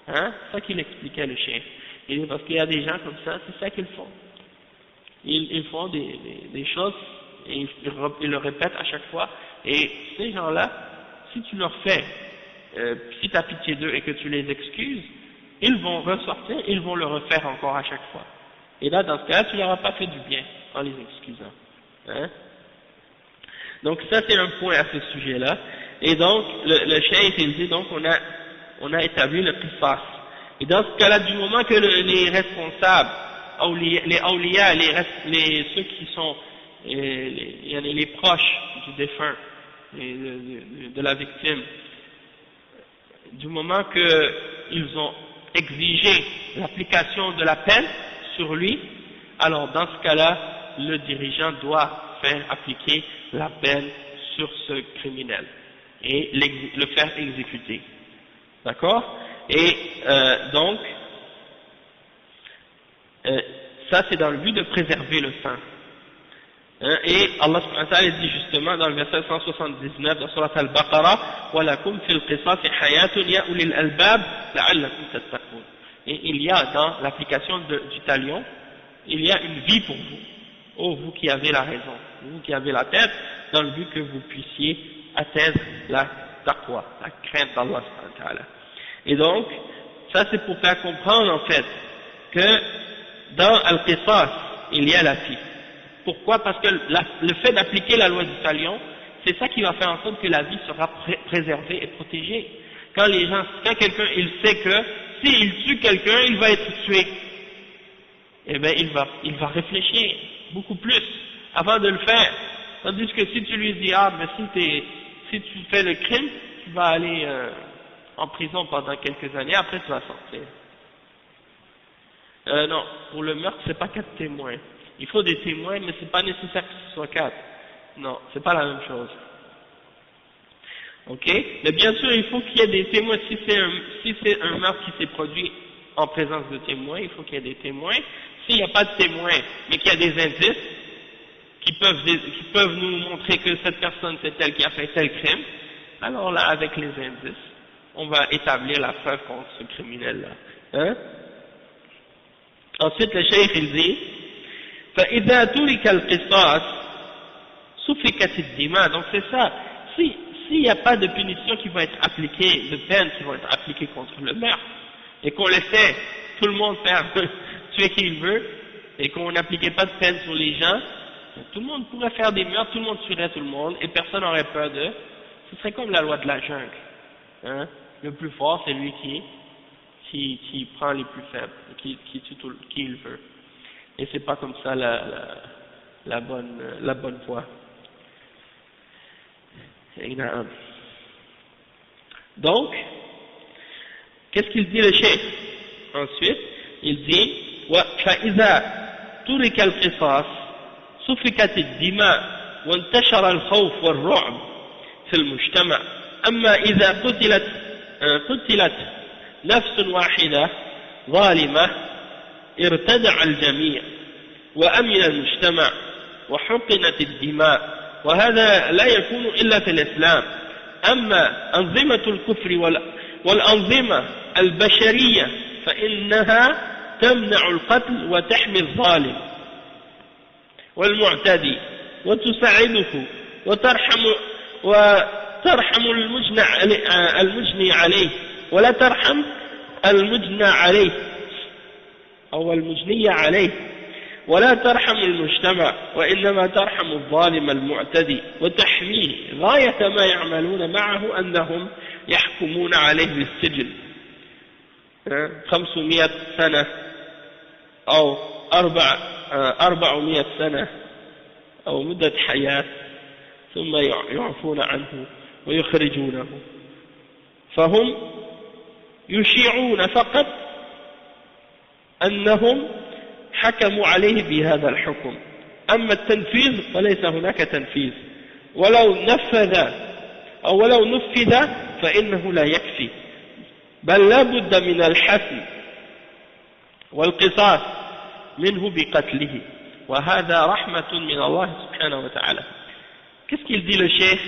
Hein? C'est ça qu'il expliquait le chef. Et parce qu'il y a des gens comme ça, c'est ça qu'ils font. Ils font des choses, et ils le répètent à chaque fois, et ces gens-là, si tu leur fais, si tu as pitié d'eux et que tu les excuses, ils vont ressortir, ils vont le refaire encore à chaque fois. Et là, dans ce cas-là, tu leur as pas fait du bien en les excusant. Hein? Donc ça, c'est un point à ce sujet-là. Et donc, le cheikh, il dit, donc, on a établi le qisas. Et dans ce cas-là, du moment que les responsables, les awliya, ceux qui sont les proches du défunt, de la victime, du moment qu'ils ont exigé l'application de la peine sur lui, alors dans ce cas-là, le dirigeant doit faire appliquer la peine sur ce criminel et le faire exécuter. D'accord? Et donc, ça c'est dans le but de préserver le sang. Hein, et Allah subhanahu wa ta'ala dit justement dans le verset 179 de Surat Al-Baqarah وَلَكُمْ فِي الْقِصَاصِ حَيَاةٌ يَا أُولِي الْأَلْبَابِ لَعَلَّكُمْ تَتَّقُونَ. Et il y a dans l'application du talion, il y a une vie pour vous, oh vous qui avez la raison, vous qui avez la tête, dans le but que vous puissiez atteindre la taqwa, la crainte d'Allah subhanahu wa ta'ala. Et donc, ça c'est pour faire comprendre en fait que dans Al-Qisas, il y a la vie. Pourquoi? Parce que le fait d'appliquer la loi du talion, c'est ça qui va faire en sorte que la vie sera préservée et protégée. Quand quelqu'un il sait que s'il tue quelqu'un, il va être tué, eh bien il va réfléchir beaucoup plus avant de le faire. Tandis que si tu lui dis mais si tu fais le crime, tu vas aller en prison pendant quelques années, après tu vas sortir. Non, pour le meurtre, c'est pas 4 témoins. Il faut des témoins, mais c'est pas nécessaire que ce soit 4. Non, c'est pas la même chose. Ok? Mais bien sûr, il faut qu'il y ait des témoins. Si c'est un meurtre qui s'est produit en présence de témoins, il faut qu'il y ait des témoins. S'il n'y a pas de témoins, mais qu'il y a des indices qui peuvent nous montrer que cette personne c'est elle qui a fait tel crime, alors là, avec les indices, on va établir la preuve contre ce criminel-là. Hein? Ensuite, le cheikh il dit فإذا ترك القصاص سفكت الدماء. Donc c'est ça, s'il n'y a pas de punition qui va être appliquée, de peine qui va être appliquée contre le meurtre, et qu'on laissait tout le monde faire tuer qui il veut, et qu'on n'appliquait pas de peine sur les gens, tout le monde pourrait faire des meurtres, tout le monde tuerait tout le monde, et personne n'aurait peur d'eux. Ce serait comme la loi de la jungle. Hein? Le plus fort, c'est lui qui prend les plus faibles, qui tue qui il veut. Et c'est pas comme ça la bonne voie. Donc, qu'est-ce qu'il dit le cheikh? Ensuite, il dit فإذا ترك القصاص سفكت الدماء وانتشر الخوف والرعب في المجتمع. أما إذا قتلت نفس واحدة ظالمة ارتدع الجميع وأمن المجتمع وحقنت الدماء، وهذا لا يكون إلا في الإسلام. أما أنظمة الكفر والأنظمة البشرية فإنها تمنع القتل وتحمي الظالم والمعتدي وتساعده وترحم المجني عليه ولا ترحم المجنى عليه أو المجني عليه ولا ترحم المجتمع وإنما ترحم الظالم المعتدي وتحميه غاية ما يعملون معه أنهم يحكمون عليه بالسجن 500 سنة أو 400 سنة أو مدة حياة ثم يعفون عنه ويخرجونه. فهم يشيعون فقط أنهم حكموا عليه بهذا الحكم، أما التنفيذ فليس هناك تنفيذ، ولو نفذ أو ولو نفذ فإنه لا يكفي، بل لا بد من الحسم والقصاص منه بقتله، وهذا رحمة من الله سبحانه وتعالى. Qu'est-ce qu'il dit le cheikh?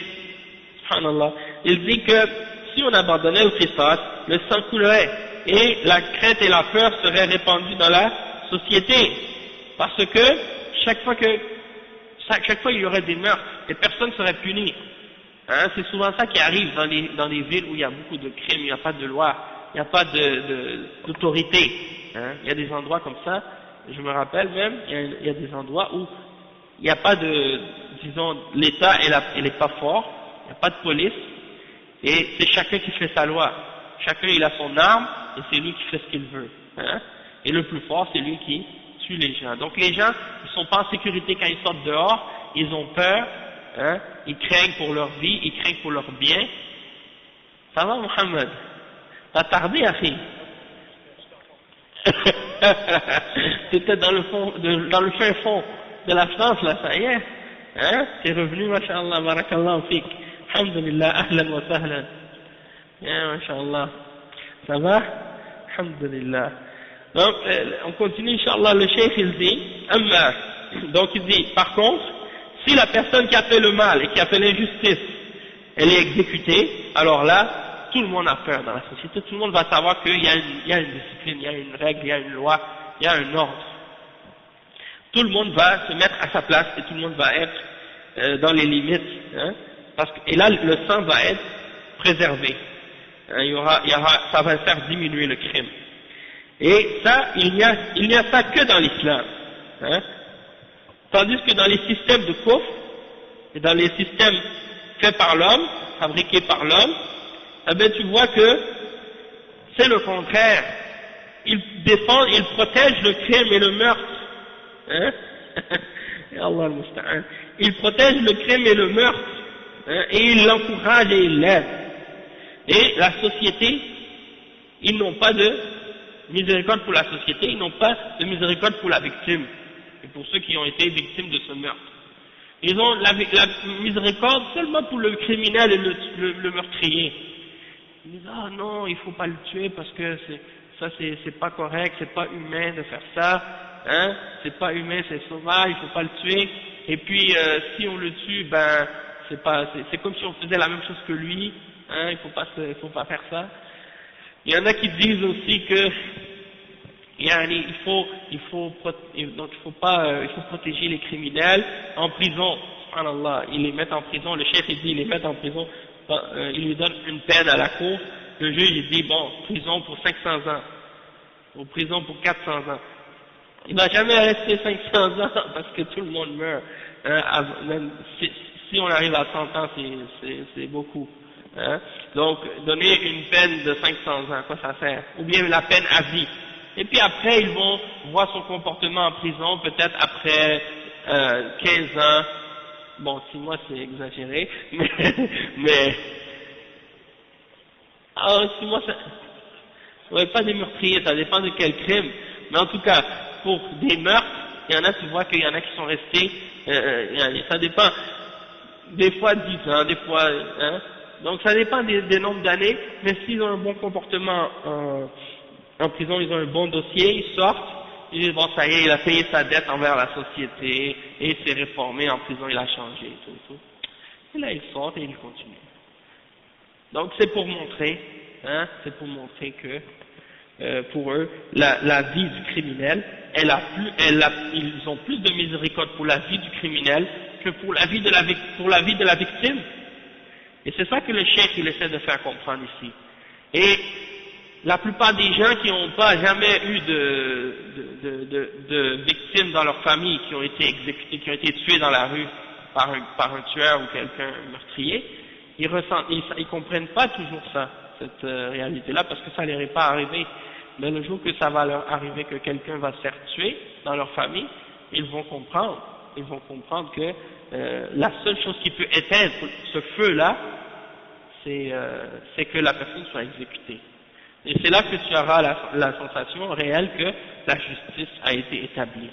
Subhanallah, il dit que si on abandonnait le qisas, le sang coulerait et la crainte et la peur seraient répandues dans la société, parce que chaque fois il y aurait des meurtres et personne ne serait puni. Hein, c'est souvent ça qui arrive dans les villes où il y a beaucoup de crimes, il n'y a pas de loi, il n'y a pas d'autorité. Hein. Il y a des endroits comme ça, je me rappelle même, il y a des endroits où il n'y a pas disons, l'État il n'est pas fort, il n'y a pas de police, et c'est chacun qui fait sa loi. Chacun il a son arme, et c'est lui qui fait ce qu'il veut. Hein. Et le plus fort, c'est lui qui tue les gens. Donc les gens, ils ne sont pas en sécurité quand ils sortent dehors, ils ont peur, hein, ils craignent pour leur vie, ils craignent pour leur bien. Ça va, Mohamed? T'as tardé, Akhi? T'étais dans le fin fond de la France, là, ça y est. Hein? T'es revenu, masha'Allah, barakallahu fik. Alhamdulillah, ahlan wa sahlan. Masha'Allah. Ça va? Alhamdulillah. Donc, on continue, Inch'Allah, le cheikh, il dit, donc il dit, par contre, si la personne qui a fait le mal et qui a fait l'injustice, elle est exécutée, alors là, tout le monde a peur dans la société, tout le monde va savoir qu'il y a une discipline, il y a une règle, il y a une loi, il y a un ordre. Tout le monde va se mettre à sa place et tout le monde va être dans les limites, hein, et là, le sang va être préservé. Hein, ça va faire diminuer le crime. Et ça, il n'y a ça que dans l'islam. Hein. Tandis que dans les systèmes de kufr, et dans les systèmes faits par l'homme, fabriqués par l'homme, eh bien, tu vois que c'est le contraire. Ils défendent, ils protègent le crime et le meurtre. Hein. Allah al-Musta'an. Ils protègent le crime et le meurtre. Hein, et ils l'encouragent et ils l'aident. Et la société, ils n'ont pas de miséricorde pour la société, ils n'ont pas de miséricorde pour la victime et pour ceux qui ont été victimes de ce meurtre. Ils ont la miséricorde seulement pour le criminel et le meurtrier. Ils disent, ah non, il faut pas le tuer parce que c'est pas correct, c'est pas humain de faire ça, hein, c'est pas humain, c'est sauvage, il faut pas le tuer. Et puis si on le tue, ben c'est comme si on faisait la même chose que lui, hein, il faut pas faire ça. Il y en a qui disent aussi que il faut protéger les criminels en prison. Subhanallah, ils les mettent en prison, le chef il dit ils les mettent en prison, il lui donne une peine à la cour, le juge il dit bon, prison pour 500 ans, ou prison pour 400 ans. Il va jamais rester 500 ans parce que tout le monde meurt. Hein, même si on arrive à 100 ans, c'est beaucoup. Hein? Donc, donner une peine de 500 ans, quoi ça sert? Ou bien la peine à vie. Et puis après, ils vont voir son comportement en prison, peut-être après 15 ans. Bon, 6 mois c'est exagéré, mais 6 mois, ouais, pas des meurtriers, ça dépend de quel crime. Mais en tout cas, pour des meurtres, il y en a, tu vois qu'il y en a qui sont restés, ça dépend, des fois 10 ans, des fois, hein. Donc ça dépend des nombres d'années, mais s'ils ont un bon comportement en prison, ils ont un bon dossier, ils sortent, ils disent bon ça y est, il a payé sa dette envers la société, et il s'est réformé en prison, il a changé, tout. Et là ils sortent et ils continuent. Donc c'est pour montrer, hein, que pour eux, la vie du criminel, ils ont plus de miséricorde pour la vie du criminel que pour la vie de la victime. Et c'est ça que le cheikh il essaie de faire comprendre ici. Et la plupart des gens qui n'ont pas jamais eu de victimes dans leur famille, qui ont été exécutés, qui ont été tués dans la rue par un tueur ou quelqu'un meurtrier, ils comprennent pas toujours ça, cette réalité-là, parce que ça leur est pas arrivé. Mais le jour que ça va leur arriver, que quelqu'un va se faire tuer dans leur famille, ils vont comprendre que la seule chose qui peut éteindre ce feu-là, c'est que la personne soit exécutée. Et c'est là que tu auras la sensation réelle que la justice a été établie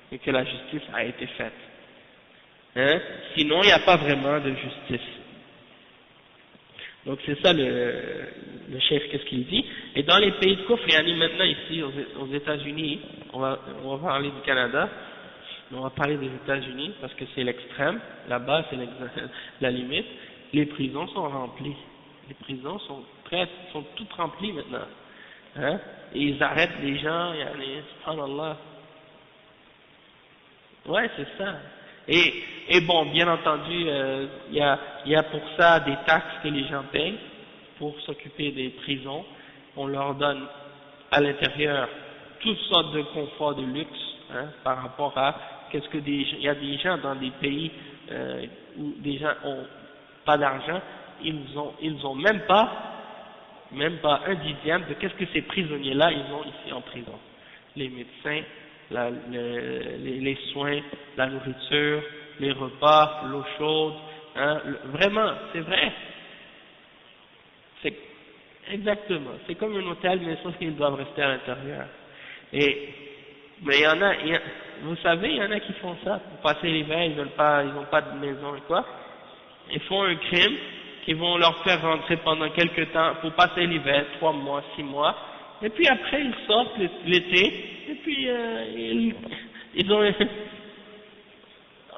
et que la justice a été faite. Hein? Sinon, il n'y a pas vraiment de justice. Donc c'est ça le chef, qu'est-ce qu'il dit. Et dans les pays de Kufr, il y en a maintenant ici aux États-Unis, on va parler du Canada, mais on va parler des États-Unis parce que c'est l'extrême, là-bas c'est la limite. Les prisons sont remplies. Les prisons sont toutes remplies maintenant. Hein? Et ils arrêtent les gens, subhanallah. Ouais, c'est ça. Et bon, bien entendu, il y a pour ça des taxes que les gens payent pour s'occuper des prisons. On leur donne à l'intérieur toutes sortes de conforts de luxe, hein, par rapport à il y a des gens dans des pays où des gens ont pas d'argent, ils ont même pas un dixième de qu'est-ce que ces prisonniers-là ils ont ici en prison. Les médecins, les soins, la nourriture, les repas, l'eau chaude, hein, vraiment, c'est vrai. C'est exactement, c'est comme un hôtel, mais sauf qu'ils doivent rester à l'intérieur. Mais vous savez, il y en a qui font ça pour passer l'hiver, ils n'ont pas de maison et quoi. Ils font un crime qui vont leur faire rentrer pendant quelques temps pour passer l'hiver, 3 mois, 6 mois, et puis après ils sortent l'été, et puis ils ont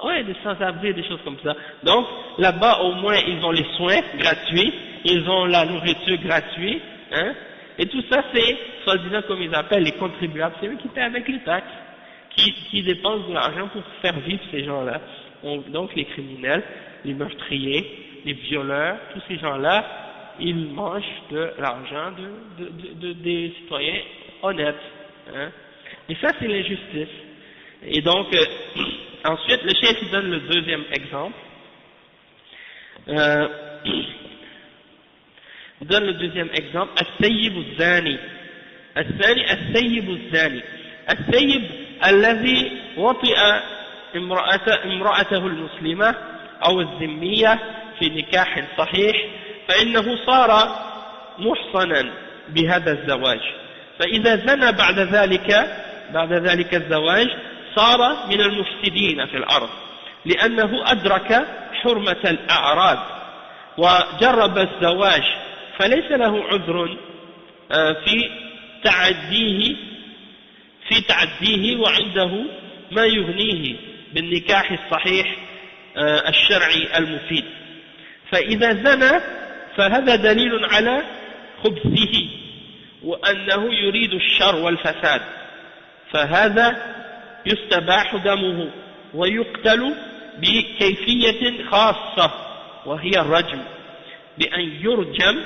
ouais, des sans-abri, des choses comme ça. Donc là-bas au moins ils ont les soins gratuits, ils ont la nourriture gratuite, hein, et tout ça c'est, soi-disant comme ils appellent les contribuables, c'est eux qui paient avec les taxes, qui dépensent de l'argent pour faire vivre ces gens-là. Donc les criminels, les meurtriers, les violeurs, tous ces gens-là, ils mangent de l'argent des citoyens honnêtes. Hein. Et ça, c'est l'injustice. Et donc, ensuite, le chef donne le deuxième exemple. Il donne le deuxième exemple. As-sayyib az-zani. As-sayyib az-zani. As-sayyib alladhi wati'a imra'atahu al-muslima أو الذمية في نكاح صحيح فإنه صار محصنا بهذا الزواج فإذا زنى بعد ذلك الزواج صار من المفسدين في الأرض لأنه أدرك حرمة الأعراض وجرب الزواج فليس له عذر في تعديه وعنده ما يغنيه بالنكاح الصحيح الشرعي المفيد فإذا زنى فهذا دليل على خبثه وأنه يريد الشر والفساد فهذا يستباح دمه ويقتل بكيفية خاصة وهي الرجم بأن يرجم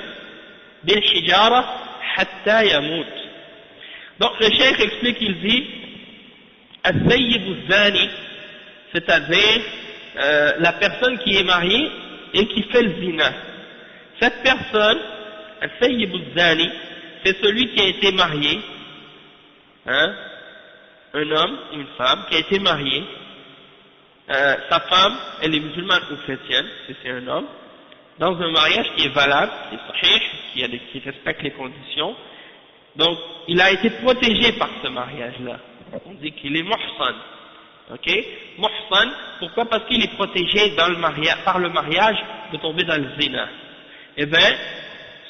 بالحجارة حتى يموت. Donc le cheikh explique, il dit السيب الزاني, c'est-à-dire la personne qui est mariée et qui fait le zina. Cette personne, al-sayyib al-zani, c'est celui qui a été marié, hein, un homme, une femme qui a été marié, sa femme, elle est musulmane ou chrétienne, c'est un homme, dans un mariage qui est valable, qui est sahih, qui respecte les conditions, donc il a été protégé par ce mariage-là. On dit qu'il est muhsan. Ok, muhsan, pourquoi? Parce qu'il est protégé par le mariage de tomber dans le zina. Eh bien,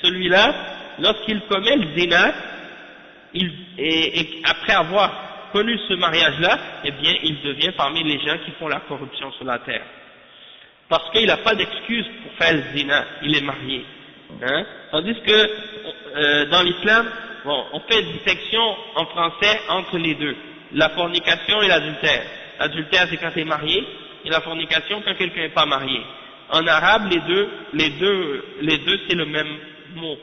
celui-là, lorsqu'il commet le zina, et après avoir connu ce mariage-là, eh bien, il devient parmi les gens qui font la corruption sur la terre. Parce qu'il n'a pas d'excuse pour faire le zina, il est marié. Hein? Tandis que dans l'islam, bon, on fait une distinction en français entre les deux, la fornication et l'adultère. L'adultère, c'est quand tu es marié, et la fornication quand quelqu'un n'est pas marié. En arabe, les deux c'est le même mot.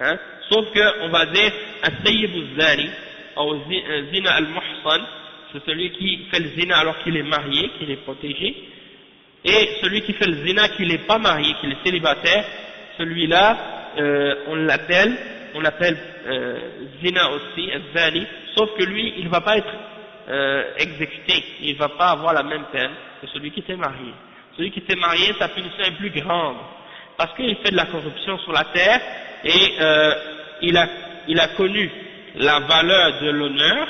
Hein? Sauf qu'on va dire as-sayyib az-zani ou zina al-muhsan, c'est celui qui fait le zina alors qu'il est marié, qu'il est protégé, et celui qui fait le zina qu'il n'est pas marié, qu'il est célibataire, celui-là on l'appelle zina aussi, az-zani, sauf que lui il ne va pas être exécuté, il ne va pas avoir la même peine que celui qui était marié. Celui qui était marié, sa punition est plus grande, parce qu'il fait de la corruption sur la terre, et il a connu la valeur de l'honneur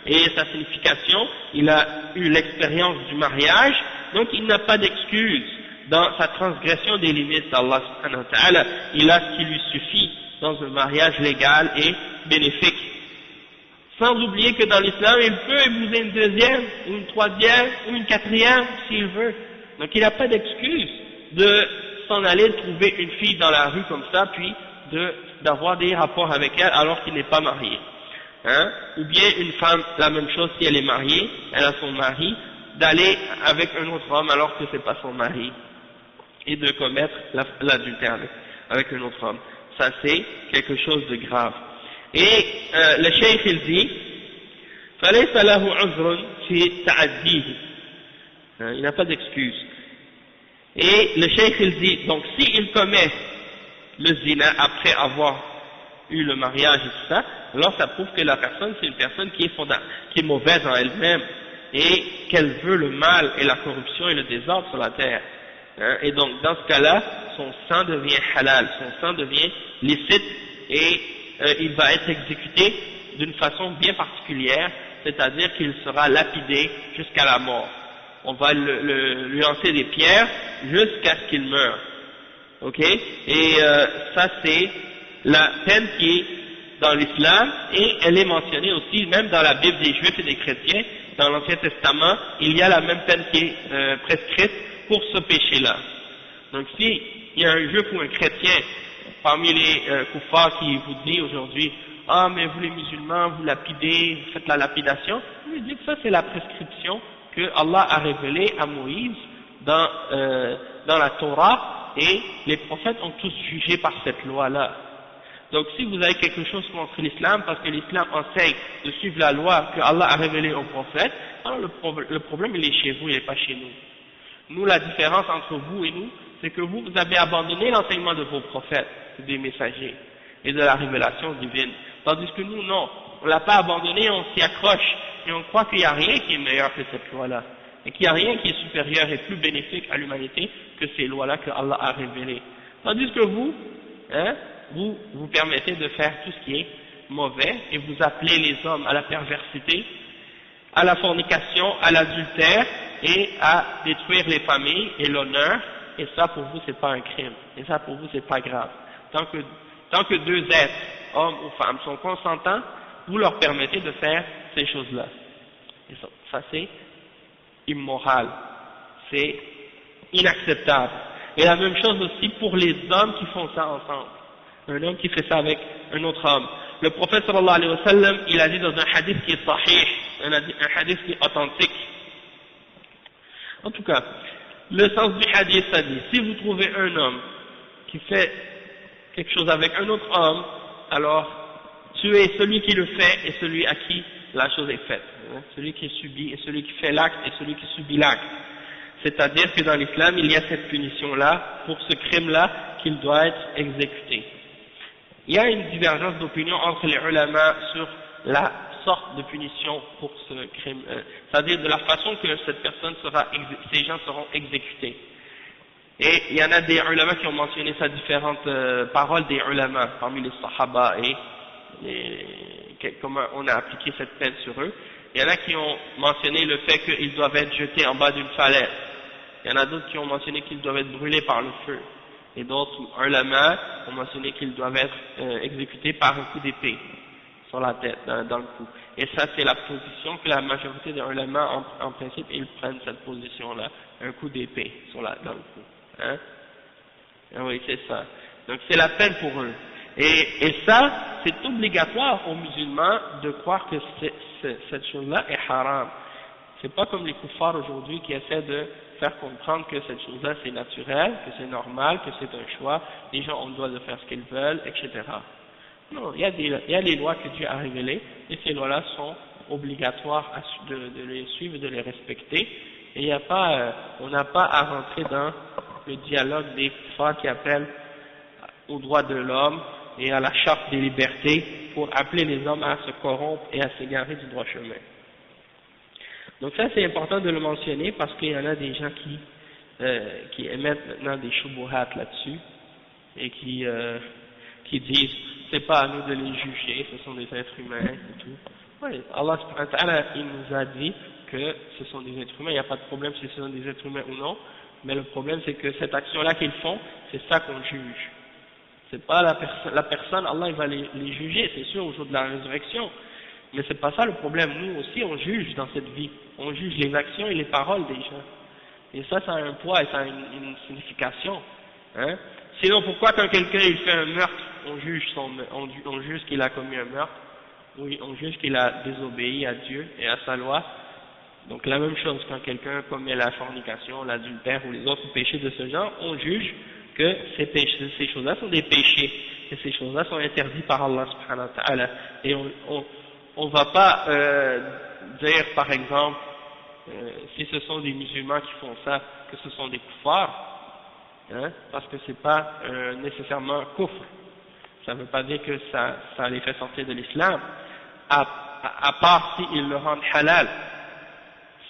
et sa signification, il a eu l'expérience du mariage, donc il n'a pas d'excuse dans sa transgression des limites d'Allah subhanahu wa ta'ala, il a ce qui lui suffit dans un mariage légal et bénéfique. Sans oublier que dans l'islam, il peut épouser une deuxième, une troisième, ou une quatrième s'il veut. Donc il n'a pas d'excuse de s'en aller trouver une fille dans la rue comme ça, puis d'avoir des rapports avec elle alors qu'il n'est pas marié. Hein? Ou bien une femme, la même chose si elle est mariée, elle a son mari, d'aller avec un autre homme alors que c'est pas son mari, et de commettre l'adultère avec un autre homme. Ça c'est quelque chose de grave. Et le cheikh il dit فَلَيْسَ لَهُ عُذْرٌ فِي تَعَدِّيهِ, il n'a pas d'excuse. Et le cheikh il dit, donc s'il commet le zina après avoir eu le mariage et tout ça, alors ça prouve que la personne c'est une personne qui est mauvaise en elle-même et qu'elle veut le mal et la corruption et le désordre sur la terre. Hein? Et donc dans ce cas-là, son sang devient halal, son sang devient licite et il va être exécuté d'une façon bien particulière, c'est-à-dire qu'il sera lapidé jusqu'à la mort. On va lui lancer des pierres jusqu'à ce qu'il meure. Ok? Et ça c'est la peine qui est dans l'islam, et elle est mentionnée aussi même dans la Bible des Juifs et des chrétiens. Dans l'Ancien Testament, il y a la même peine qui est prescrite pour ce péché-là. Donc si il y a un juif ou un chrétien parmi les koufars qui vous dit aujourd'hui, ah mais vous les musulmans, vous lapidez, vous faites la lapidation, je lui dis que ça c'est la prescription que Allah a révélée à Moïse dans la Torah, et les prophètes ont tous jugé par cette loi-là. Donc si vous avez quelque chose contre l'islam, parce que l'islam enseigne de suivre la loi que Allah a révélée aux prophètes, alors le problème il est chez vous, il n'est pas chez nous. Nous, la différence entre vous et nous, c'est que vous avez abandonné l'enseignement de vos prophètes, des messagers, et de la révélation divine. Tandis que nous, non, on ne l'a pas abandonné, on s'y accroche, et on croit qu'il n'y a rien qui est meilleur que cette loi-là, et qu'il n'y a rien qui est supérieur et plus bénéfique à l'humanité que ces lois-là que Allah a révélées. Tandis que vous, vous permettez de faire tout ce qui est mauvais, et vous appelez les hommes à la perversité, à la fornication, à l'adultère, et à détruire les familles et l'honneur, et ça pour vous c'est pas un crime, et ça pour vous c'est pas grave. Tant que deux êtres, hommes ou femmes, sont consentants, vous leur permettez de faire ces choses-là. Et ça c'est immoral, c'est inacceptable. Et la même chose aussi pour les hommes qui font ça ensemble. Un homme qui fait ça avec un autre homme. Le prophète sallallahu alayhi wa sallam, il a dit dans un hadith qui est sahih, un hadith qui est authentique. En tout cas, le sens du hadith, ça dit, si vous trouvez un homme qui fait quelque chose avec un autre homme, alors tuez celui qui le fait et celui à qui la chose est faite. Celui qui subit et celui qui fait l'acte et celui qui subit l'acte. C'est-à-dire que dans l'islam, il y a cette punition-là, pour ce crime-là, qu'il doit être exécuté. Il y a une divergence d'opinion entre les ulama sur la sorte de punition pour ce crime, c'est-à-dire de la façon que cette personne ces gens seront exécutés. Et il y en a des ulama qui ont mentionné ça, différentes paroles des ulama, parmi les sahaba et comment on a appliqué cette peine sur eux. Il y en a qui ont mentionné le fait qu'ils doivent être jetés en bas d'une falaise. Il y en a d'autres qui ont mentionné qu'ils doivent être brûlés par le feu. Et d'autres ulama ont mentionné qu'ils doivent être exécutés par un coup d'épée sur la tête, dans le cou. Et ça c'est la position que la majorité des ulama, en principe, ils prennent cette position-là, un coup d'épée dans le cou. Hein? Ah oui, c'est ça. Donc c'est la peine pour eux. Et ça, c'est obligatoire aux musulmans de croire que cette chose-là est haram. C'est pas comme les koufars aujourd'hui qui essaient de faire comprendre que cette chose-là c'est naturel, que c'est normal, que c'est un choix, les gens ont le droit de faire ce qu'ils veulent, etc. Non, il y a les lois que Dieu a révélées, et ces lois-là sont obligatoires de les suivre, de les respecter, et il y a pas, on n'a pas à rentrer dans le dialogue des kuffars qui appellent aux droits de l'homme et à la charte des libertés pour appeler les hommes à se corrompre et à s'égarer du droit chemin. Donc ça c'est important de le mentionner parce qu'il y en a des gens qui émettent maintenant des shubuhat là-dessus et qui disent c'est pas à nous de les juger, ce sont des êtres humains et tout. Oui, Allah subhanahu wa ta'ala, il nous a dit que ce sont des êtres humains, il n'y a pas de problème si ce sont des êtres humains ou non, mais le problème c'est que cette action-là qu'ils font, c'est ça qu'on juge. C'est pas la personne, Allah il va les juger, c'est sûr au jour de la résurrection, mais c'est pas ça le problème. Nous aussi on juge dans cette vie, on juge les actions et les paroles des gens, et ça a un poids et ça a une signification, hein. Sinon pourquoi quand quelqu'un il fait un meurtre, on juge qu'il a commis un meurtre, ou on juge qu'il a désobéi à Dieu et à sa loi. Donc la même chose quand quelqu'un commet la fornication, l'adultère ou les autres péchés de ce genre, on juge que ces choses-là sont des péchés, et ces choses-là sont interdites par Allah subhanahu wa ta'ala, et on va pas dire par exemple si ce sont des musulmans qui font ça que ce sont des kuffars, hein, parce que c'est pas nécessairement kufr, ça veut pas dire que ça les fait sortir de l'islam, à part s'ils le rendent halal.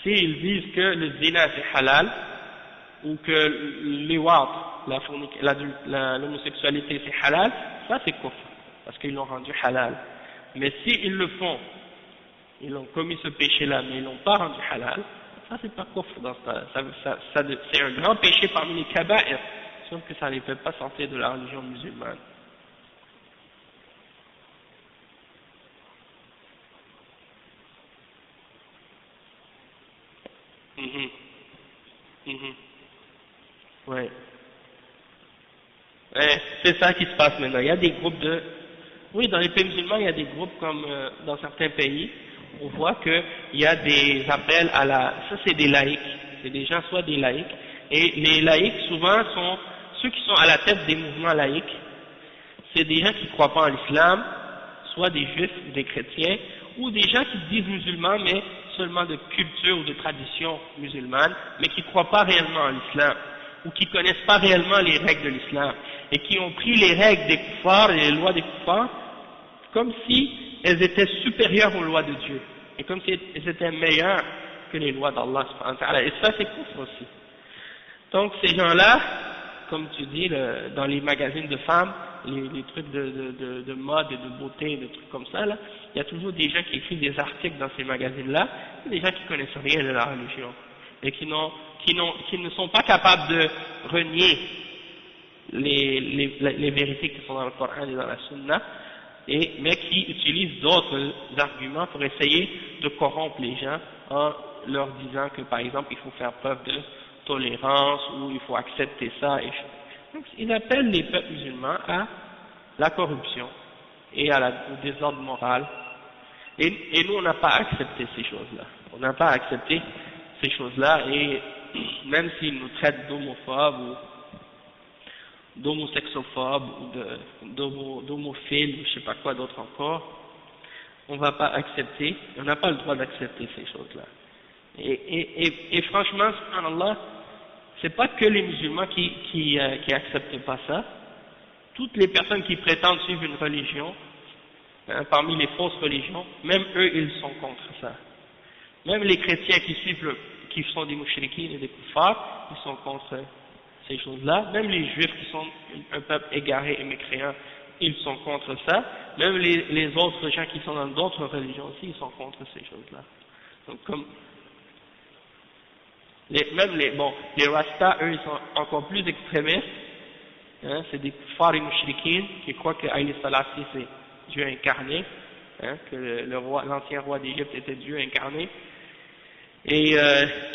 S'ils disent que le zina c'est halal, ou que l'iwad, l'homosexualité c'est halal, ça c'est kufr, parce qu'ils l'ont rendu halal. Mais s'ils le font, ils ont commis ce péché-là, mais ils l'ont pas rendu halal, ça c'est pas kufr dans c'est un grand péché parmi les kaba'ir, sauf que ça ne les fait pas sortir de la religion musulmane. Ouais. C'est ça qui se passe maintenant. Il y a des groupes oui, dans les pays musulmans, il y a des groupes comme dans certains pays, on voit qu'il y a des appels ça c'est des laïcs, c'est des gens soit des laïcs, et les laïcs souvent sont ceux qui sont à la tête des mouvements laïcs, c'est des gens qui ne croient pas en l'islam, soit des juifs ou des chrétiens, ou des gens qui se disent musulmans mais seulement de culture ou de tradition musulmane, mais qui ne croient pas réellement en l'islam, ou qui ne connaissent pas réellement les règles de l'islam, et qui ont pris les règles des kuffars et les lois des kuffars comme si elles étaient supérieures aux lois de Dieu, et comme si elles étaient meilleures que les lois d'Allah subhanahu wa ta'ala, et ça c'est kufr aussi. Donc ces gens-là, comme tu dis, dans les magazines de femmes, les trucs de mode et de beauté, des trucs comme ça, là, il y a toujours des gens qui écrivent des articles dans ces magazines-là, des gens qui connaissent rien de la religion, et qui ne sont pas capables de renier les vérités qui sont dans le Coran et dans la Sunna, mais qui utilisent d'autres arguments pour essayer de corrompre les gens en leur disant que par exemple il faut faire preuve de tolérance ou il faut accepter ça. Donc ils appellent les peuples musulmans à la corruption et au désordre moral. Et nous on n'a pas accepté ces choses-là. On n'a pas accepté ces choses-là, et même s'ils nous traitent d'homophobes ou d'homosexophobes ou d'homophiles, je sais pas quoi d'autre encore, on va pas accepter, on n'a pas le droit d'accepter ces choses-là. Et franchement, subhanallah, c'est pas que les musulmans qui acceptent pas ça. Toutes les personnes qui prétendent suivre une religion, hein, parmi les fausses religions, même eux ils sont contre ça. Même les chrétiens qui sont des mouchriquines et des kuffars, ils sont contre ces choses-là. Même les juifs qui sont un peuple égaré et mécréant, ils sont contre ça. Même les autres gens qui sont dans d'autres religions aussi, ils sont contre ces choses-là. Donc comme les Rastas, eux, ils sont encore plus extrémistes. Hein, c'est des kuffars et mouchriquines qui croient que Haïli Salassi c'est Dieu incarné, hein, que l'ancien roi d'Égypte était Dieu incarné, et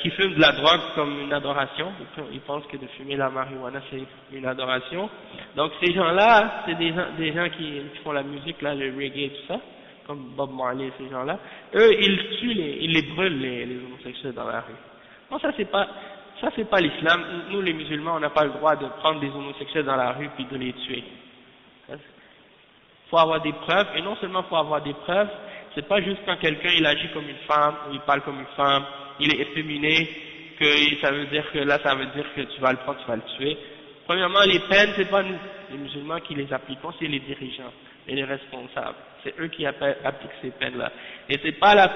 qui fument de la drogue comme une adoration. Ils pensent que de fumer la marijuana c'est une adoration. Donc ces gens-là, c'est des gens qui font la musique, là, le reggae et tout ça, comme Bob Marley, ces gens-là. Eux, ils tuent, ils les brûlent les homosexuels dans la rue. Non, ça c'est pas l'islam. Nous les musulmans, on n'a pas le droit de prendre des homosexuels dans la rue puis de les tuer. faut avoir des preuves, et non seulement faut avoir des preuves, c'est pas juste quand quelqu'un il agit comme une femme, ou il parle comme une femme, il est efféminé, que ça veut dire que là, ça veut dire que tu vas le prendre, tu vas le tuer. Premièrement, les peines, c'est pas nous, les musulmans qui les appliquons, c'est les dirigeants et les responsables. C'est eux qui appliquent ces peines-là. Et c'est pas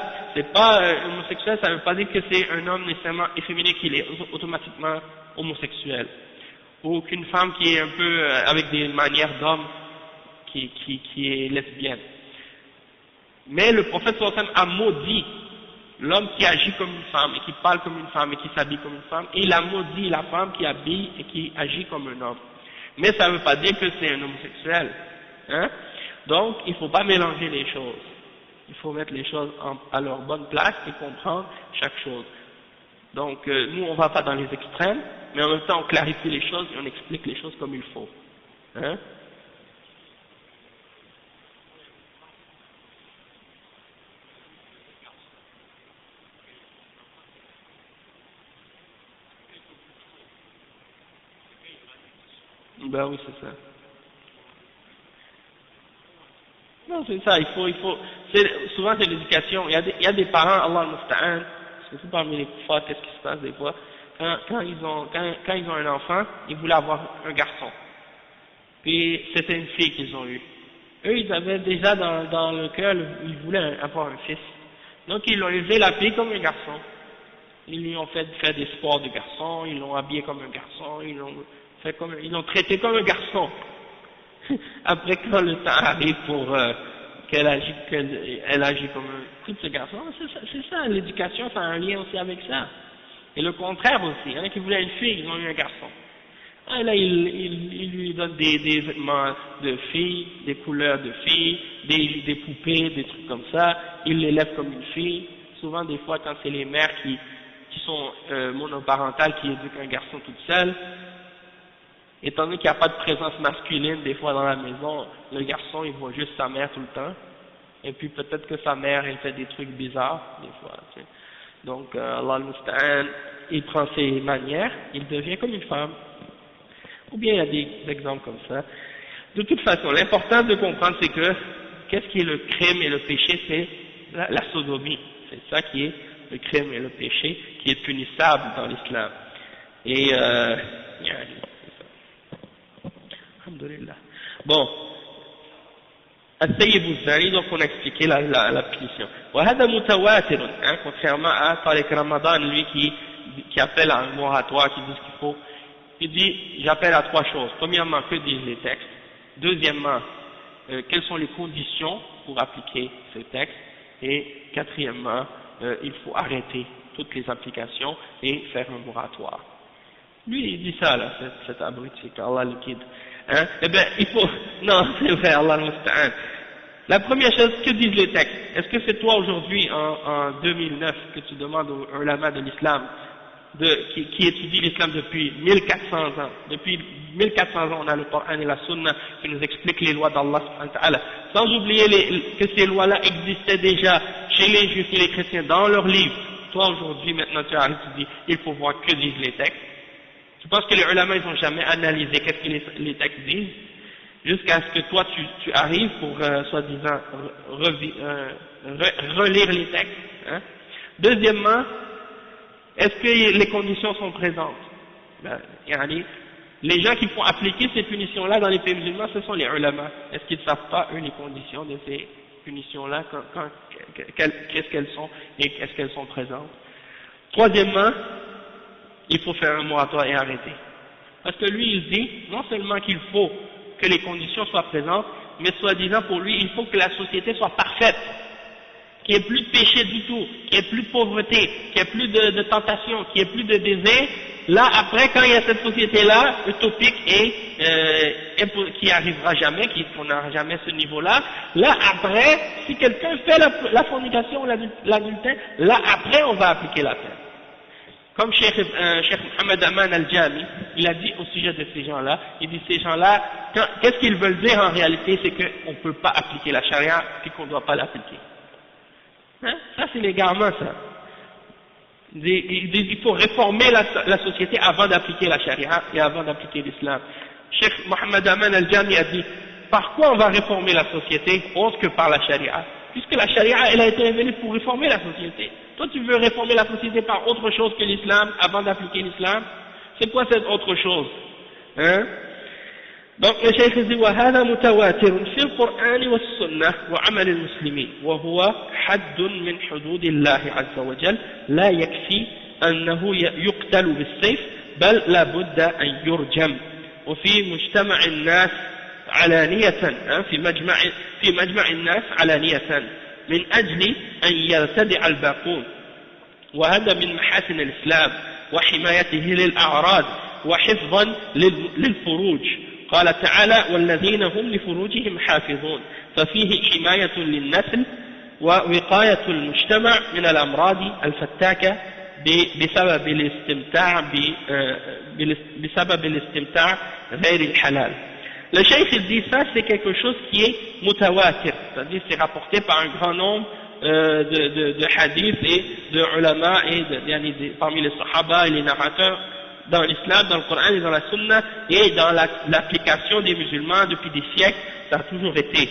homosexuel, ça veut pas dire que c'est un homme nécessairement efféminé qu'il est automatiquement homosexuel. Ou qu'une femme qui est un peu avec des manières d'homme qui est lesbienne. Mais le prophète sallallahu alayhi wa sallam a maudit l'homme qui agit comme une femme et qui parle comme une femme et qui s'habille comme une femme, et il a maudit la femme qui habille et qui agit comme un homme. Mais ça ne veut pas dire que c'est un homosexuel. Hein? Donc, il ne faut pas mélanger les choses. Il faut mettre les choses à leur bonne place et comprendre chaque chose. Donc, nous, on ne va pas dans les extrêmes, mais en même temps, on clarifie les choses et on explique les choses comme il faut. Hein? Ben oui, c'est ça. Non, c'est ça, il faut, souvent c'est l'éducation. Il y a des parents, Allah al-Musta'an, surtout parmi les kuffars, qu'est-ce qui se passe des fois, quand ils ont un enfant, ils voulaient avoir un garçon. Puis c'était une fille qu'ils ont eue. Eux, ils avaient déjà dans le cœur, ils voulaient avoir un fils. Donc ils l'ont élevé la fille comme un garçon. Ils lui ont fait faire des sports de garçon, ils l'ont habillé comme un garçon, ils l'ont traité comme un garçon. Après, quand le temps arrive pour qu'elle agit comme un type de garçon, c'est ça, l'éducation, ça a un lien aussi avec ça. Et le contraire aussi, il y en a qui voulaient une fille, ils ont eu un garçon. Ah, là, il lui donne des vêtements de fille, des couleurs de fille, des poupées, des trucs comme ça, il l'élève comme une fille. Souvent, des fois, quand c'est les mères qui sont monoparentales, qui éduquent un garçon toute seule, étant donné qu'il n'y a pas de présence masculine des fois dans la maison, le garçon il voit juste sa mère tout le temps, et puis peut-être que sa mère elle fait des trucs bizarres des fois. Tu sais. Donc Allah al-Musta'an, il prend ses manières, il devient comme une femme. Ou bien il y a des exemples comme ça. De toute façon, l'important de comprendre c'est que qu'est-ce qui est le crime et le péché, c'est la sodomie. C'est ça qui est le crime et le péché, qui est punissable dans l'islam. Et alhamdulillah. Bon, الثيب الزاني, donc on a expliqué la punition. وهذا متواتر, hein, contrairement à Tariq Ramadan, lui qui appelle à un moratoire, qui dit ce qu'il faut. Il dit, j'appelle à trois choses. Premièrement, que disent les textes. Deuxièmement, quelles sont les conditions pour appliquer ces textes. Et quatrièmement, il faut arrêter toutes les applications et faire un moratoire. Lui, il dit ça, là, cet abruti, qu'Allah le guide. Hein? Eh bien, il faut, non, c'est vrai, Allah al-Musta'an. La première chose, que disent les textes? Est-ce que c'est toi aujourd'hui, en 2009, que tu demandes aux ulama de l'islam, qui étudie l'islam depuis 1400 ans? Depuis 1400 ans, on a le Coran et la Sunna qui nous expliquent les lois d'Allah subhanahu wa ta'ala. Sans oublier que ces lois-là existaient déjà chez les juifs et les chrétiens dans leurs livres. Toi aujourd'hui, maintenant tu arrives, tu dis, il faut voir que disent les textes. Je pense que les ulama, ils n'ont jamais analysé qu'est-ce que les textes disent, jusqu'à ce que toi, tu arrives pour, soi-disant, relire les textes. Hein. Deuxièmement, est-ce que les conditions sont présentes? Ben, les gens qui font appliquer ces punitions-là dans les pays musulmans, ce sont les ulama. Est-ce qu'ils ne savent pas, eux, les conditions de ces punitions-là, qu'est-ce qu'elles sont et est-ce qu'elles sont présentes? Troisièmement, il faut faire un moratoire et arrêter. Parce que lui, il dit, non seulement qu'il faut que les conditions soient présentes, mais soi-disant pour lui, il faut que la société soit parfaite, qu'il n'y ait plus de péché du tout, qu'il n'y ait plus de pauvreté, qu'il n'y ait plus de tentation, qu'il n'y ait plus de désir. Là, après, quand il y a cette société-là, utopique et qui arrivera jamais, qu'on n'aura jamais ce niveau-là, là, après, si quelqu'un fait la fornication ou l'adultère, là, après, on va appliquer la peine. Comme Cheikh Mohamed Aman al-Jami, il a dit au sujet de ces gens-là, il dit ces gens-là, qu'est-ce qu'ils veulent dire en réalité, c'est qu'on ne peut pas appliquer la charia puis qu'on ne doit pas l'appliquer. Hein? Ça c'est l'égarement ça. Il faut réformer la société avant d'appliquer la charia et avant d'appliquer l'islam. Cheikh Mohamed Aman al-Jami a dit, par quoi on va réformer la société autre que par la charia? Puisque la charia, elle a été révélée pour réformer la société. Toi, tu veux réformer la société par autre chose que l'islam avant d'appliquer l'islam? C'est quoi cette autre chose? Hein? Donc le cheikh dit وهذا متواتر في القرآن والسنة وعمل المسلمين وهو حد من حدود الله عز وجل لا يكفي أنه يقتل بالسيف بل لا بد أن يرجم وفي مجتمع الناس علانية في مجمع الناس علانية من أجل أن يرتدع الباقون وهذا من محاسن الإسلام وحمايته للأعراض وحفظا للفروج قال تعالى والذين هم لفروجهم حافظون ففيه حماية للنسل ووقاية المجتمع من الأمراض الفتاكة بسبب الاستمتاع غير الحلال. Le cheikh dit ça, c'est quelque chose qui est mutawatir, c'est-à-dire c'est rapporté par un grand nombre de hadiths et de ulama et parmi les sahaba et les narrateurs dans l'islam, dans le Coran et dans la sunna et dans l'application des musulmans depuis des siècles, ça a toujours été.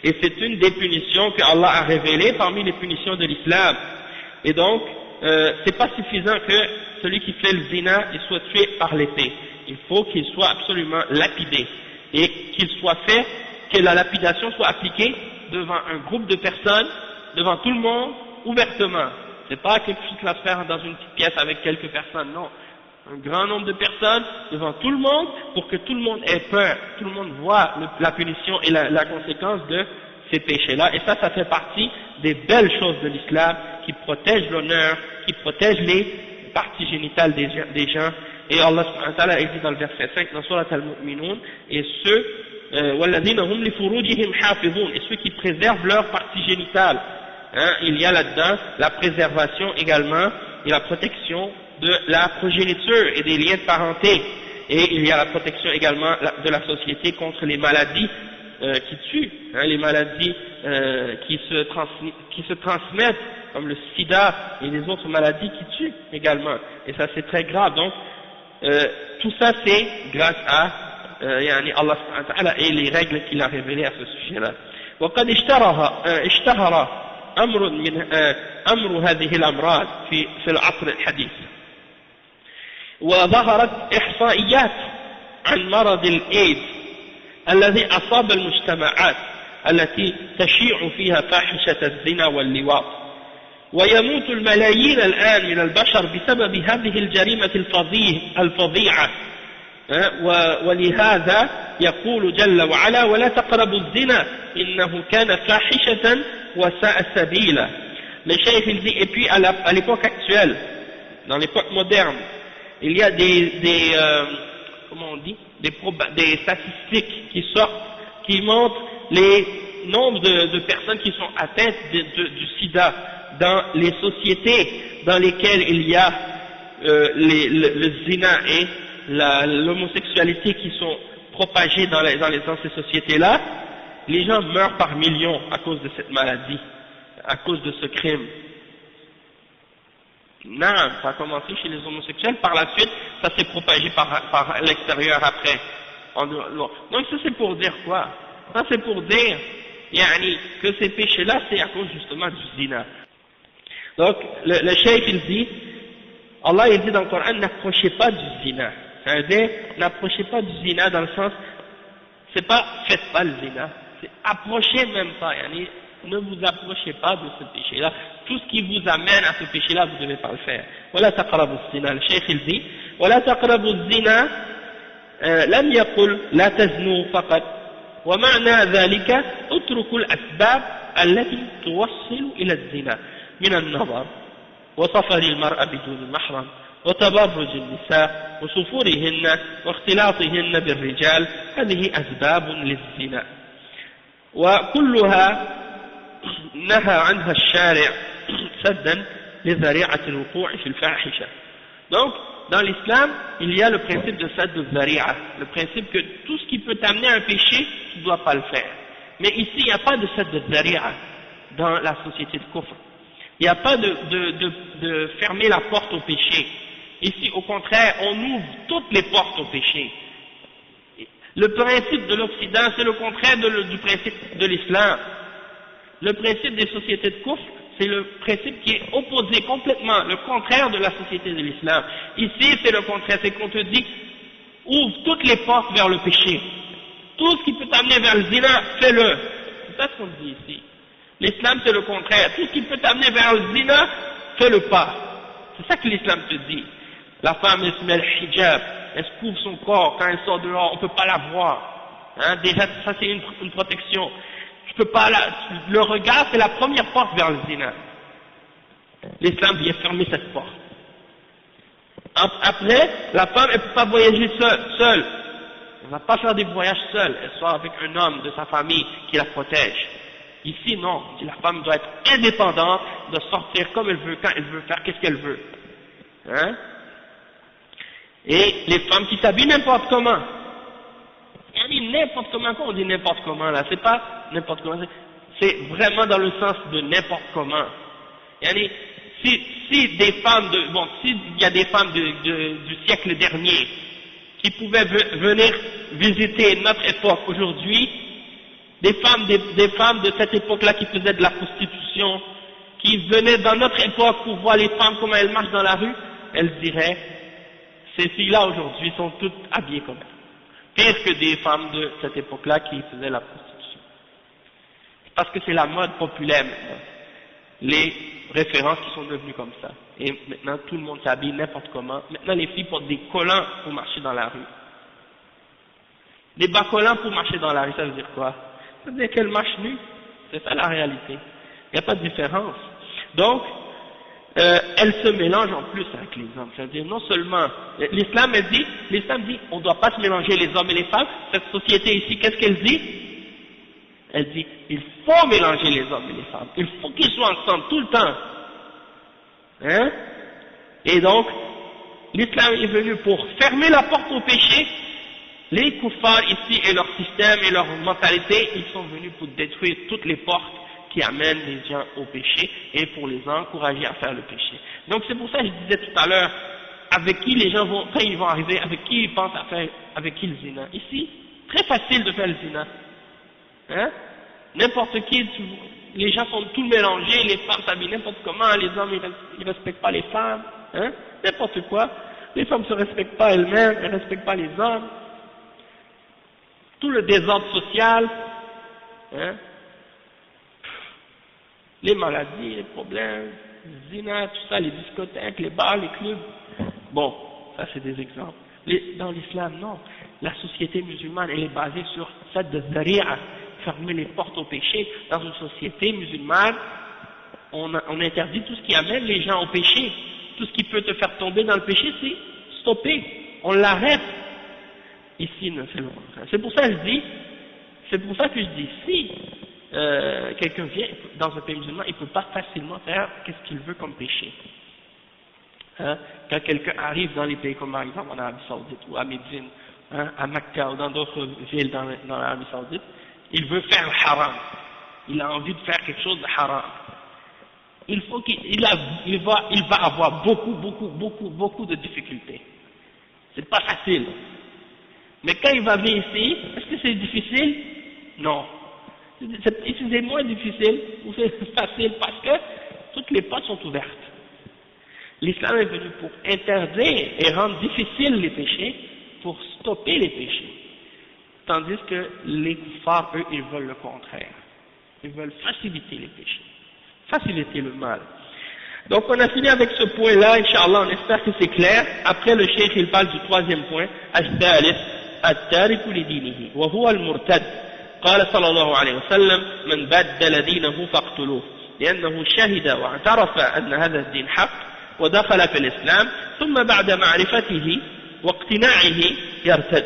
Et c'est une des punitions que Allah a révélées parmi les punitions de l'islam. Et donc, c'est pas suffisant que celui qui fait le zina il soit tué par l'épée. Il faut qu'il soit absolument lapidé. Et qu'il soit fait, que la lapidation soit appliquée devant un groupe de personnes, devant tout le monde, ouvertement. C'est pas quelque chose qui va se faire dans une petite pièce avec quelques personnes, non. Un grand nombre de personnes devant tout le monde pour que tout le monde ait peur, tout le monde voit la punition et la conséquence de ces péchés-là. Et ça fait partie des belles choses de l'islam qui protègent l'honneur, qui protègent les parties génitales des gens. Et Allah subhanahu wa ta'ala dit dans le verset 5 dans Surat Al-Mu'minun, et ceux وَالَّذِينَ هُمْ لِفُرُوجِهِمْ حَافِظُونَ, et ceux qui préservent leurs parties génitales. Il y a là-dedans la préservation également et la protection de la progéniture et des liens de parenté. Et il y a la protection également de la société contre les maladies qui tuent, les maladies qui se transmettent, comme le sida et les autres maladies qui tuent également. Et ça c'est très grave. Donc, tout ça c'est grâce à Allah subhanahu wa ta'ala et les règles qu'il a révélées à ce sujet-là. وقد اشتهر أمر هذه الأمراض في العصر الحديث وظهرت إحصائيات عن مرض الإيدز الذي أصاب المجتمعات التي تشيع فيها فاحشة الزنا واللواط ويموت الملايين الآن من البشر بسبب هذه الجريمة الفظيعة ولهذا يقول جل وعلا ولا تقربوا الزنا إنه كان فاحشة وساء سبيلا. Le cheikh il dit, et puis à l'époque actuelle, dans l'époque moderne, il y a comment on dit, des statistiques qui sortent, qui montrent les nombres de personnes qui sont atteintes du sida dans les sociétés dans lesquelles il y a le zina et l'homosexualité qui sont propagées dans ces sociétés-là. Les gens meurent par millions à cause de cette maladie, à cause de ce crime. Non, ça a commencé chez les homosexuels, par la suite, ça s'est propagé par l'extérieur après. Donc ça c'est pour dire quoi? Ça c'est pour dire que ces péchés-là, c'est à cause justement du zina. Donc le cheikh il dit, Allah il dit dans le Coran, n'approchez pas du zina. C'est-à-dire, n'approchez pas du zina dans le sens, c'est pas faites pas le zina, c'est approchez même pas, ne vous approchez pas de ce péché-là. Tout ce qui vous amène à ce péché-là, vous ne devez pas le faire. ولا تقربوا الزنا. Le cheikh il dit, ولا تقربوا الزنا لم يقل لا تزنوا فقط ومعنى ذلك اتركوا الأسباب التي توصل إلى الزنا من النظر وسفر المرأة بدون محرم وتبرج النساء وسفورهن واختلاطهن بالرجال هذه أسباب للزنا وكلها نهى عنها الشارع سدا لذريعة الوقوع في الفاحشة. Donc, dans l'islam, il y a le principe de sadd al-zari'a, le principe que tout ce qui peut t'amener à un péché, tu ne dois pas le faire. Mais ici, il n'y a pas de sadd al-zari'a dans la société de kufr. Il n'y a pas de fermer la porte au péché. Ici, au contraire, on ouvre toutes les portes au péché. Le principe de l'Occident, c'est le contraire du principe de l'islam. Le principe des sociétés de kufr, c'est le principe qui est opposé complètement, le contraire de la société de l'islam. Ici, c'est le contraire, c'est qu'on te dit, ouvre toutes les portes vers le péché. Tout ce qui peut t'amener vers le zina, fais-le. C'est ça ce qu'on dit ici. L'islam, c'est le contraire. Tout ce qui peut t'amener vers le zina, fais-le pas. C'est ça que l'islam te dit. La femme, elle se met le hijab, elle se couvre son corps, quand elle sort dehors, on ne peut pas la voir. Hein, déjà, ça c'est une protection. Tu peux pas le regard, c'est la première porte vers le zina. L'islam vient fermer cette porte. Après, la femme, elle ne peut pas voyager seule. Elle ne va pas faire des voyages seule. Elle sort avec un homme de sa famille qui la protège. Ici, non. La femme doit être indépendante, de sortir comme elle veut, quand elle veut, faire qu'est-ce qu'elle veut. Hein? Et les femmes qui s'habillent n'importe comment. On dit n'importe comment, quand on dit n'importe comment là, c'est pas n'importe comment, c'est vraiment dans le sens de n'importe comment. Si des femmes s'il y a des femmes du siècle dernier qui pouvaient venir visiter notre époque aujourd'hui, des femmes de cette époque-là qui faisaient de la prostitution, qui venaient dans notre époque pour voir les femmes comment elles marchent dans la rue, elles diraient, ces filles-là aujourd'hui sont toutes habillées comme elles. Pire que des femmes de cette époque-là qui faisaient la prostitution. Parce que c'est la mode populaire maintenant. Les références qui sont devenues comme ça. Et maintenant tout le monde s'habille n'importe comment. Maintenant les filles portent des collants pour marcher dans la rue. Des bas collants pour marcher dans la rue, ça veut dire quoi? Ça veut dire qu'elles marchent nues. C'est ça la réalité. Il n'y a pas de différence. Donc, elles se mélangent en plus avec les hommes. C'est-à-dire non seulement, l'islam dit, on ne doit pas se mélanger les hommes et les femmes. Cette société ici, qu'est-ce qu'elle dit? Elle dit, il faut mélanger les hommes et les femmes. Il faut qu'ils soient ensemble tout le temps. Hein? Et donc, l'islam est venu pour fermer la porte au péché. Les kuffars ici et leur système et leur mentalité, ils sont venus pour détruire toutes les portes qui amènent les gens au péché et pour les encourager à faire le péché. Donc c'est pour ça que je disais tout à l'heure, avec qui les gens vont, quand ils vont arriver, avec qui ils pensent à faire, avec qui le zina. Ici, très facile de faire le zina. Hein? N'importe qui, les gens sont tous mélangés, les femmes s'habillent n'importe comment, les hommes ils respectent pas les femmes, hein? N'importe quoi. Les femmes se respectent pas elles-mêmes, elles respectent pas les hommes. Tout le désordre social, hein? Les maladies, les problèmes, les zina, tout ça, les discothèques, les bars, les clubs. Bon, ça c'est des exemples. Dans l'islam, non. La société musulmane, elle est basée sur cette de zari'a, fermer les portes au péché. Dans une société musulmane, on interdit tout ce qui amène les gens au péché. Tout ce qui peut te faire tomber dans le péché, c'est stopper. On l'arrête. Ici, c'est le contraire. C'est pour ça que je dis, si quelqu'un vient dans un pays musulman, il ne peut pas facilement faire qu'est-ce qu'il veut comme péché. Hein? Quand quelqu'un arrive dans les pays comme par exemple en Arabie Saoudite ou à Médine, hein, à Mecca ou dans d'autres villes dans l'Arabie Saoudite, il veut faire le haram. Il a envie de faire quelque chose de haram. Il va avoir beaucoup de difficultés. C'est pas facile. Mais quand il va venir ici, est-ce que c'est difficile? Non. C'est moins difficile ou c'est facile parce que toutes les portes sont ouvertes. L'islam est venu pour interdire et rendre difficile les péchés, pour stopper les péchés. Tandis que les kuffars, eux, ils veulent le contraire. Ils veulent faciliter les péchés, faciliter le mal. Donc on a fini avec ce point-là, Inch'Allah, on espère que c'est clair. Après le cheikh, il parle du troisième point, الثالث التارك لدينه وهو المرتد. قال صلى الله عليه وسلم من بدل دينه فاقتلوه لأنه شهد واعترف أن هذا الدين حق ودخل في الإسلام ثم بعد معرفته واقتناعه يرتد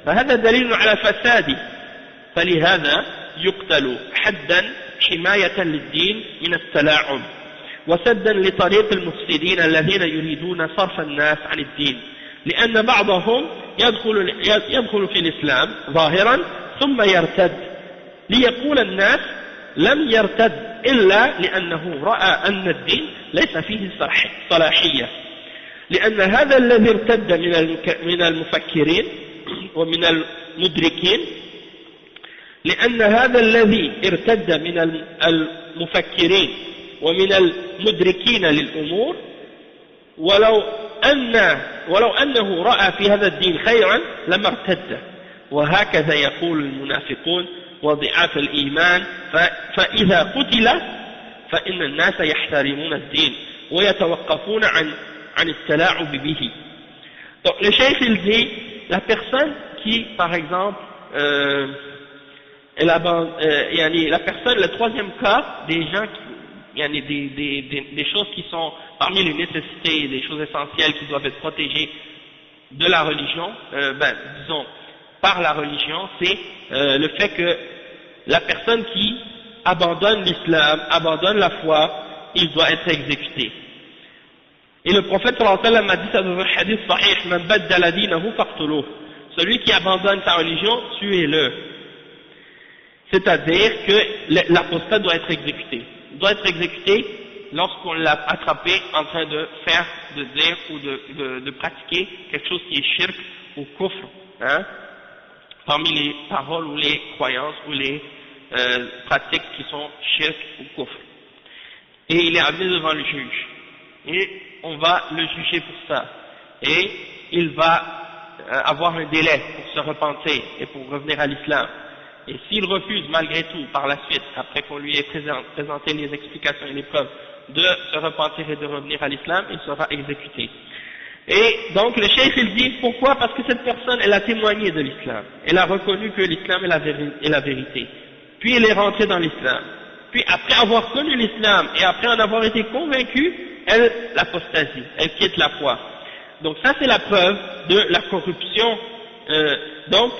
فهذا دليل على فساده فلهذا يقتل حدا حماية للدين من التلاعب وسدا لطريق المفسدين الذين يريدون صرف الناس عن الدين لأن بعضهم يدخل في الإسلام ظاهرا ثم يرتد ليقول الناس لم يرتد إلا لأنه رأى أن الدين ليس فيه صلاحية لأن هذا الذي ارتد من المفكرين ومن المدركين لأن هذا الذي ارتد من المفكرين ومن المدركين للأمور ولو أنه رأى في هذا الدين خيرا لما ارتد. وهكذا يقول المنافقون وضعاف الإيمان فإذا قتل فإن الناس يحترمون الدين ويتوقفون عن التلاعب به. Donc le cheikh il dit la personne qui par exemple la personne, le troisième cas des gens qui, des choses qui sont parmi les nécessités, des choses essentielles qui doivent être protégées de la religion, disons par la religion, c'est le fait que la personne qui abandonne l'islam, abandonne la foi, il doit être exécuté. Et le prophète sallallahu alayhi wa sallam a dit ça dans un hadith sahih, man baddala dinahu faqtuluh, celui qui abandonne sa religion, tuez-le. C'est-à-dire que l'apostat doit être exécuté. Il doit être exécuté lorsqu'on l'a attrapé en train de faire, de dire ou de pratiquer quelque chose qui est shirk ou kufr, hein, parmi les paroles ou les croyances ou les pratiques qui sont shirk ou kufr. Et il est amené devant le juge. Et on va le juger pour ça. Et il va avoir un délai pour se repentir et pour revenir à l'islam. Et s'il refuse malgré tout, par la suite, après qu'on lui ait présenté les explications et les preuves, de se repentir et de revenir à l'islam, il sera exécuté. Et donc le cheikh il dit, pourquoi? Parce que cette personne, elle a témoigné de l'islam. Elle a reconnu que l'islam est la vérité. Puis elle est rentrée dans l'islam. Puis après avoir connu l'islam et après en avoir été convaincue, elle l'apostasie, elle quitte la foi. Donc ça c'est la preuve de la corruption. Donc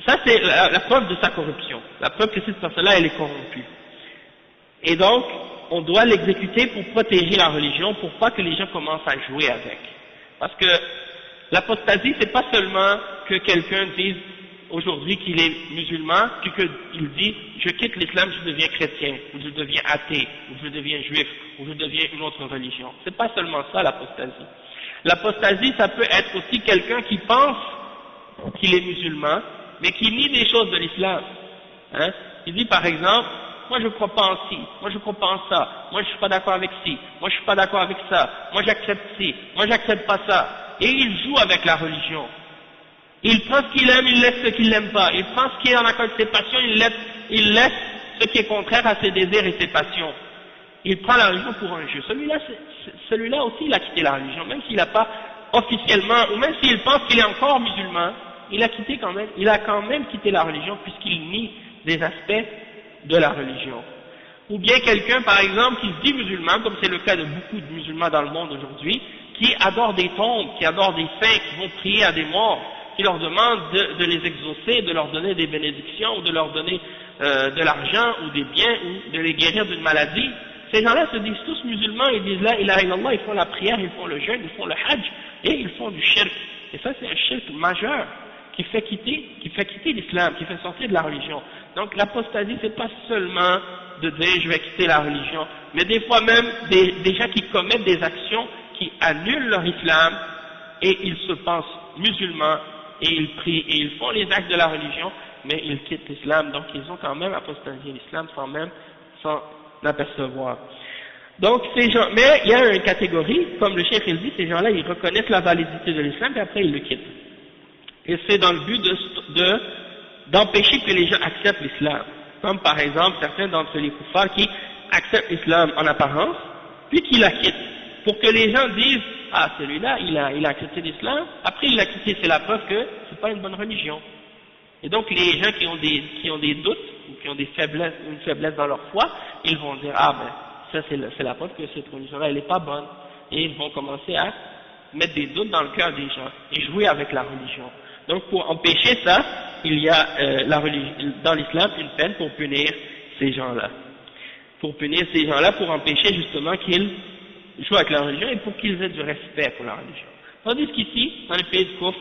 ça c'est la preuve de sa corruption, la preuve que cette personne-là elle est corrompue. Et donc on doit l'exécuter pour protéger la religion, pour pas que les gens commencent à jouer avec. Parce que l'apostasie c'est pas seulement que quelqu'un dise aujourd'hui qu'il est musulman, puis qu'il dit je quitte l'islam, je deviens chrétien, ou je deviens athée, ou je deviens juif, ou je deviens une autre religion. C'est pas seulement ça l'apostasie. L'apostasie ça peut être aussi quelqu'un qui pense qu'il est musulman, mais qui nie des choses de l'islam. Hein? Il dit par exemple, moi je ne crois pas en ci, moi je ne crois pas en ça, moi je ne suis pas d'accord avec ci, moi je ne suis pas d'accord avec ça, moi j'accepte ci, moi j'accepte pas ça. Et il joue avec la religion. Il prend ce qu'il aime, il laisse ce qu'il n'aime pas. Il prend ce qui est en accord avec ses passions, il laisse ce qui est contraire à ses désirs et ses passions. Il prend la religion pour un jeu. Celui-là aussi il a quitté la religion, même s'il n'a pas officiellement, ou même s'il pense qu'il est encore musulman, il a quand même quitté la religion puisqu'il nie des aspects de la religion. Ou bien quelqu'un par exemple qui se dit musulman, comme c'est le cas de beaucoup de musulmans dans le monde aujourd'hui, qui adorent des tombes, qui adorent des saints, qui vont prier à des morts, qui leur demandent de les exaucer, de leur donner des bénédictions, ou de leur donner de l'argent ou des biens, ou de les guérir d'une maladie. Ces gens-là se disent tous musulmans, ils disent la ilaha illallah, ils font la prière, ils font le jeûne, ils font le hajj, et ils font du shirk. Et ça c'est un shirk majeur qui fait quitter l'islam, qui fait sortir de la religion. Donc l'apostasie c'est pas seulement de dire je vais quitter la religion, mais des fois même des gens qui commettent des actions qui annulent leur islam et ils se pensent musulmans et ils prient et ils font les actes de la religion, mais ils quittent l'islam, donc ils ont quand même apostasié l'islam sans s'en apercevoir. Donc ces gens, mais il y a une catégorie, comme le cheikh il dit, ces gens-là ils reconnaissent la validité de l'islam et après ils le quittent. Et c'est dans le but d'empêcher que les gens acceptent l'islam. Comme par exemple certains d'entre les kuffars qui acceptent l'islam en apparence, puis qui la quittent. Pour que les gens disent, ah celui-là il a accepté l'islam, après il l'a quitté, c'est la preuve que c'est pas une bonne religion. Et donc les gens qui ont des doutes, ou qui ont une faiblesse dans leur foi, ils vont dire, ah ben, ça c'est la preuve que cette religion-là elle est pas bonne. Et ils vont commencer à mettre des doutes dans le cœur des gens, et jouer avec la religion. Donc pour empêcher ça, il y a dans l'islam une peine pour punir ces gens-là. Pour punir ces gens-là, pour empêcher justement qu'ils jouent avec la religion et pour qu'ils aient du respect pour la religion. Tandis qu'ici, dans les pays de Kufr,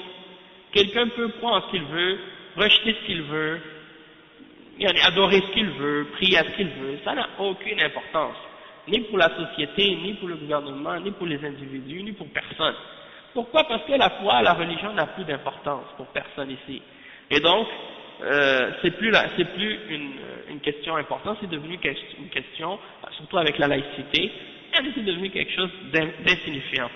quelqu'un peut croire en ce qu'il veut, rejeter ce qu'il veut, adorer ce qu'il veut, prier à ce qu'il veut, ça n'a aucune importance. Ni pour la société, ni pour le gouvernement, ni pour les individus, ni pour personne. Pourquoi? Parce que la foi, la religion n'a plus d'importance pour personne ici. Et donc, c'est plus une question importante, c'est devenu une question, surtout avec la laïcité, c'est devenu quelque chose d'insignifiant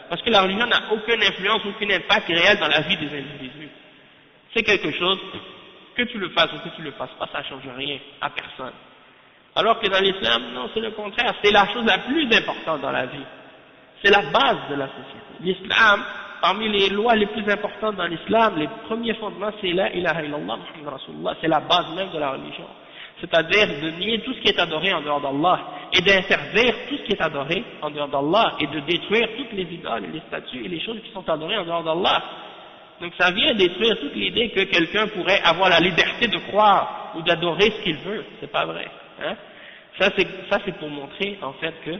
parce que la religion n'a aucune influence, aucun impact réel dans la vie des individus. C'est quelque chose, que tu le fasses ou que tu le fasses pas, ça ne change rien à personne. Alors que dans l'islam, non, c'est le contraire, c'est la chose la plus importante dans la vie. C'est la base de la société. L'islam, parmi les lois les plus importantes dans l'islam, les premiers fondements, c'est la ilaha illallah, Muhammad Rasulullah, c'est la base même de la religion. C'est-à-dire de nier tout ce qui est adoré en dehors d'Allah, et d'interdire tout ce qui est adoré en dehors d'Allah, et de détruire toutes les idoles, les statues et les choses qui sont adorées en dehors d'Allah. Donc ça vient détruire toute l'idée que quelqu'un pourrait avoir la liberté de croire ou d'adorer ce qu'il veut. C'est pas vrai. Hein? Ça c'est pour montrer en fait que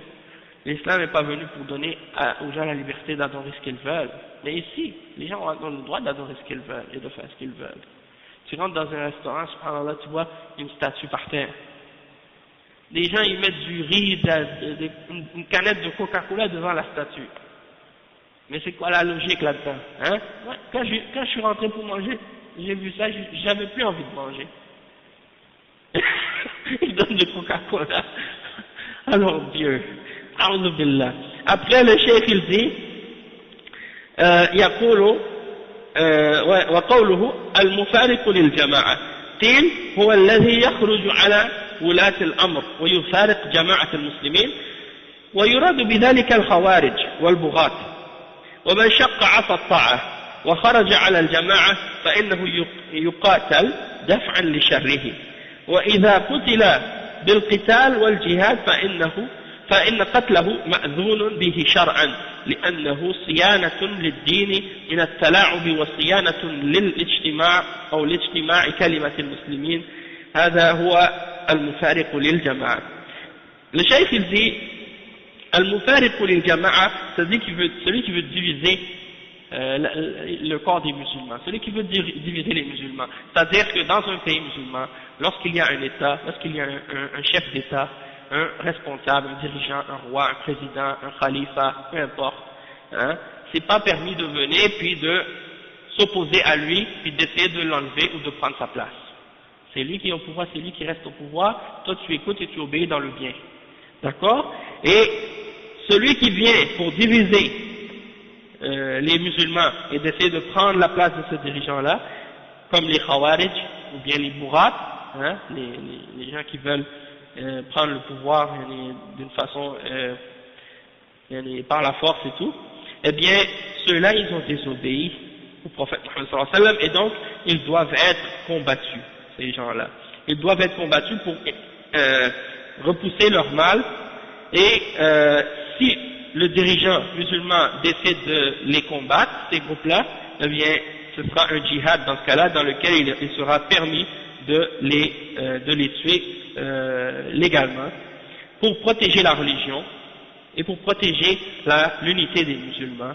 l'islam n'est pas venu pour donner aux gens la liberté d'adorer ce qu'ils veulent. Mais ici, les gens ont le droit d'adorer ce qu'ils veulent et de faire ce qu'ils veulent. Tu rentres dans un restaurant, subhanallah, tu vois une statue par terre. Les gens ils mettent du riz, une canette de Coca-Cola devant la statue. Mais c'est quoi la logique là-dedans, hein? Ouais, quand je suis rentré pour manger, j'ai vu ça, j'avais plus envie de manger. Ils donnent du Coca-Cola. Alors Dieu, a'udhu billah. Après le cheikh il dit, يقول وقوله المفارق للجماعة قيل هو الذي يخرج على ولاة الأمر ويفارق جماعة المسلمين ويراد بذلك الخوارج والبغاة ومن شق عصا الطاعة وخرج على الجماعة فإنه يقاتل دفعا لشره وإذا قتل بالقتال والجهاد فإن قتله مأذون به شرعا لأنه صيانة للدين من التلاعب وصيانة للاجتماع أو لاجتماع كلمة المسلمين هذا هو المفارق للجماعة. Le cheikh il dit المفارق للجماعة, c'est-à-dire celui qui veut diviser le corps des musulmans, celui qui veut diviser les musulmans, c'est-à-dire que dans un pays musulman, lorsqu'il y a un État, lorsqu'il y a un chef d'État, un responsable, un dirigeant, un roi, un président, un khalifa, peu importe, hein, c'est pas permis de venir puis de s'opposer à lui puis d'essayer de l'enlever ou de prendre sa place. C'est lui qui est au pouvoir, c'est lui qui reste au pouvoir, toi tu écoutes et tu obéis dans le bien. D'accord? Et celui qui vient pour diviser les musulmans et d'essayer de prendre la place de ce dirigeant-là, comme les khawarij ou bien les bourrat, hein, les gens qui veulent prendre le pouvoir d'une façon par la force et tout, eh bien ceux-là ils ont désobéi au prophète Mohammed sallallahu alayhi wa sallam et donc ils doivent être combattus, ces gens-là. Ils doivent être combattus pour repousser leur mal et si le dirigeant musulman décide de les combattre, ces groupes-là, eh bien ce sera un djihad dans ce cas-là dans lequel il sera permis de les tuer légalement pour protéger la religion et pour protéger l'unité des musulmans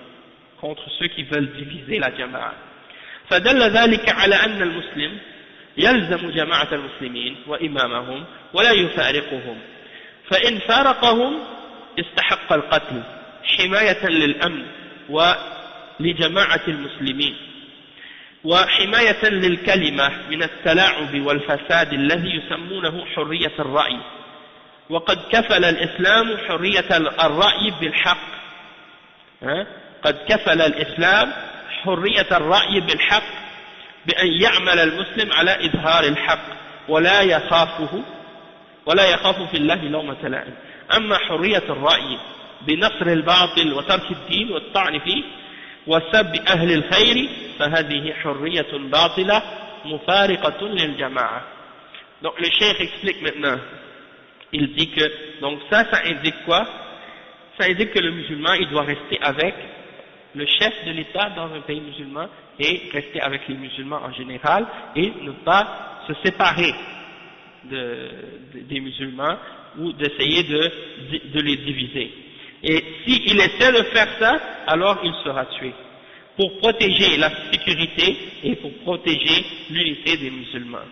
contre ceux qui veulent diviser la jama'a. فدل ذلك على أن المسلم يلزم جماعة المسلمين وإمامهم ولا يفارقهم فإن فارقهم استحق القتل حماية للأمن ولجماعة المسلمين وحماية للكلمة من التلاعب والفساد الذي يسمونه حرية الرأي وقد كفل الإسلام حرية الرأي بالحق قد كفل الإسلام حرية الرأي بالحق بأن يعمل المسلم على إظهار الحق ولا يخاف في الله لومة لائم أما حرية الرأي بنصر الباطل وترك الدين والطعن فيه وسب أهل الخير فهذه حرية باطلة مفارقة للجماعة. Donc le cheikh explique maintenant, il dit que donc ça indique quoi? Ça indique que le musulman il doit rester avec le chef de l'État dans un pays musulman et rester avec les musulmans en général et ne pas se séparer des musulmans ou d'essayer de les diviser. Et s'il essaie de faire ça, alors il sera tué. Pour protéger la sécurité et pour protéger l'unité des musulmans.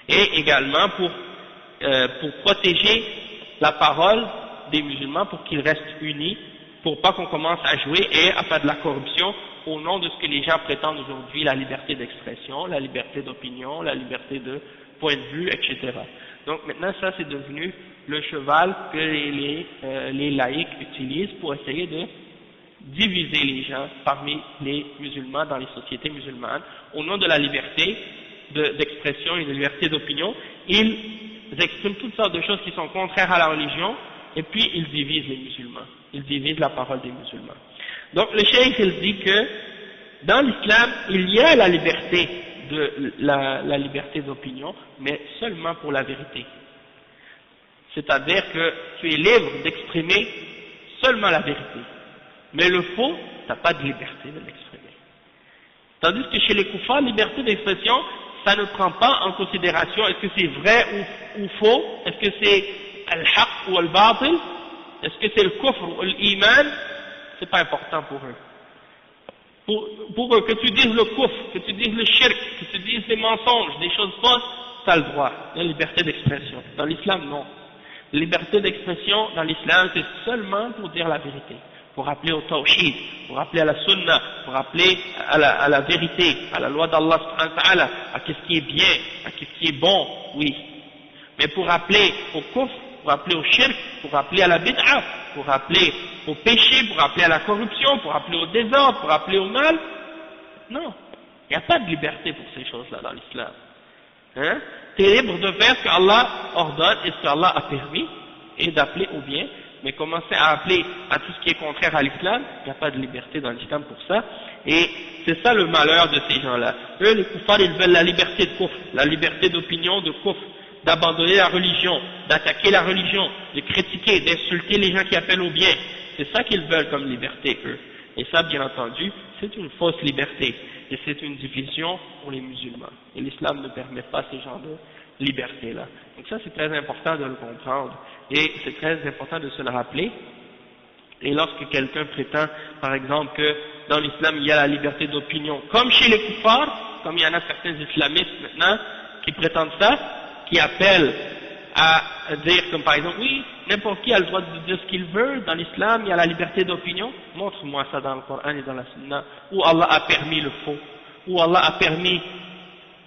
Et également pour protéger la parole des musulmans pour qu'ils restent unis pour pas qu'on commence à jouer et à faire de la corruption au nom de ce que les gens prétendent aujourd'hui, la liberté d'expression, la liberté d'opinion, la liberté de point de vue, etc. Donc maintenant ça c'est devenu le cheval que les laïcs utilisent pour essayer de diviser les gens parmi les musulmans dans les sociétés musulmanes au nom de la liberté d'expression et de liberté d'opinion. Ils expriment toutes sortes de choses qui sont contraires à la religion et puis ils divisent les musulmans, ils divisent la parole des musulmans. Donc le cheikh il dit que dans l'islam il y a la liberté la liberté d'opinion, mais seulement pour la vérité. C'est-à-dire que tu es libre d'exprimer seulement la vérité. Mais le faux, tu n'as pas de liberté de l'exprimer. Tandis que chez les koufars, liberté d'expression, ça ne prend pas en considération est-ce que c'est vrai ou faux, est-ce que c'est al-haq ou al-batil, est-ce que c'est le kufr ou l'iman, c'est pas important pour eux. Pour eux, que tu dises le kufr, que tu dises le shirk, que tu dises des mensonges, des choses fausses, tu as le droit, la liberté d'expression. Dans l'islam, non. La liberté d'expression dans l'islam, c'est seulement pour dire la vérité, pour appeler au tawhid, pour appeler à la sunna, pour appeler à la vérité, à la loi d'Allah subhanahu wa ta'ala, à qu'est-ce qui est bien, à qu'est-ce qui est bon, oui. Mais pour appeler au kufr, pour appeler au shirk, pour appeler à la bid'a, pour appeler au péché, pour appeler à la corruption, pour appeler au désordre, pour appeler au mal, non. Il n'y a pas de liberté pour ces choses-là dans l'islam. Hein? Tu es libre de faire ce qu'Allah ordonne et ce qu'Allah a permis, et d'appeler au bien, mais commencer à appeler à tout ce qui est contraire à l'islam, il n'y a pas de liberté dans l'islam pour ça, et c'est ça le malheur de ces gens-là. Eux, les koufars, ils veulent la liberté de kufr, la liberté d'opinion, de kufr, d'abandonner la religion, d'attaquer la religion, de critiquer, d'insulter les gens qui appellent au bien. C'est ça qu'ils veulent comme liberté, eux. Et ça, bien entendu, c'est une fausse liberté. Et c'est une division pour les musulmans. Et l'islam ne permet pas ces genres de liberté-là. Donc ça, c'est très important de le comprendre. Et c'est très important de se le rappeler. Et lorsque quelqu'un prétend, par exemple, que dans l'islam, il y a la liberté d'opinion, comme chez les koufars, comme il y en a certains islamistes maintenant, qui prétendent ça, qui appellent à dire comme par exemple, oui, n'importe qui a le droit de dire ce qu'il veut, dans l'islam il y a la liberté d'opinion, montre-moi ça dans le Coran et dans la Sunna, où Allah a permis le faux, où Allah a permis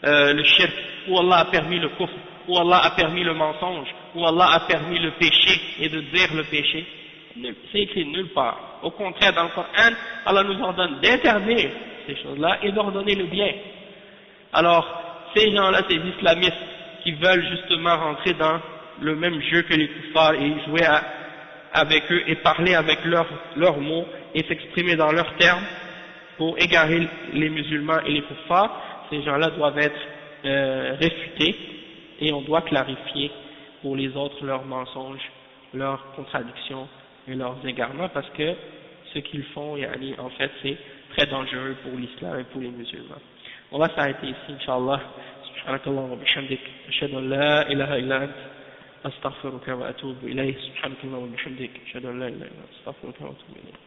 le shirk, où Allah a permis le kufr, où Allah a permis le mensonge, où Allah a permis le péché et de dire le péché. C'est écrit nulle part. Au contraire, dans le Coran, Allah nous ordonne d'interdire ces choses-là et d'ordonner le bien. Alors, ces gens-là, ces islamistes, qui veulent justement rentrer dans le même jeu que les kuffars et jouer avec eux et parler avec leurs mots et s'exprimer dans leurs termes pour égarer les musulmans et les kuffars, ces gens-là doivent être réfutés et on doit clarifier pour les autres leurs mensonges, leurs contradictions et leurs égarements parce que ce qu'ils font, en fait, c'est très dangereux pour l'islam et pour les musulmans. On va s'arrêter ici, Inch'Allah. سبحانك اللهم وبحمدك أشهد أن لا إله إلا أنت أستغفرك وأتوب إليه سبحانك اللهم وبحمدك أشهد أن لا إله إلا أنت أستغفرك وأتوب إليه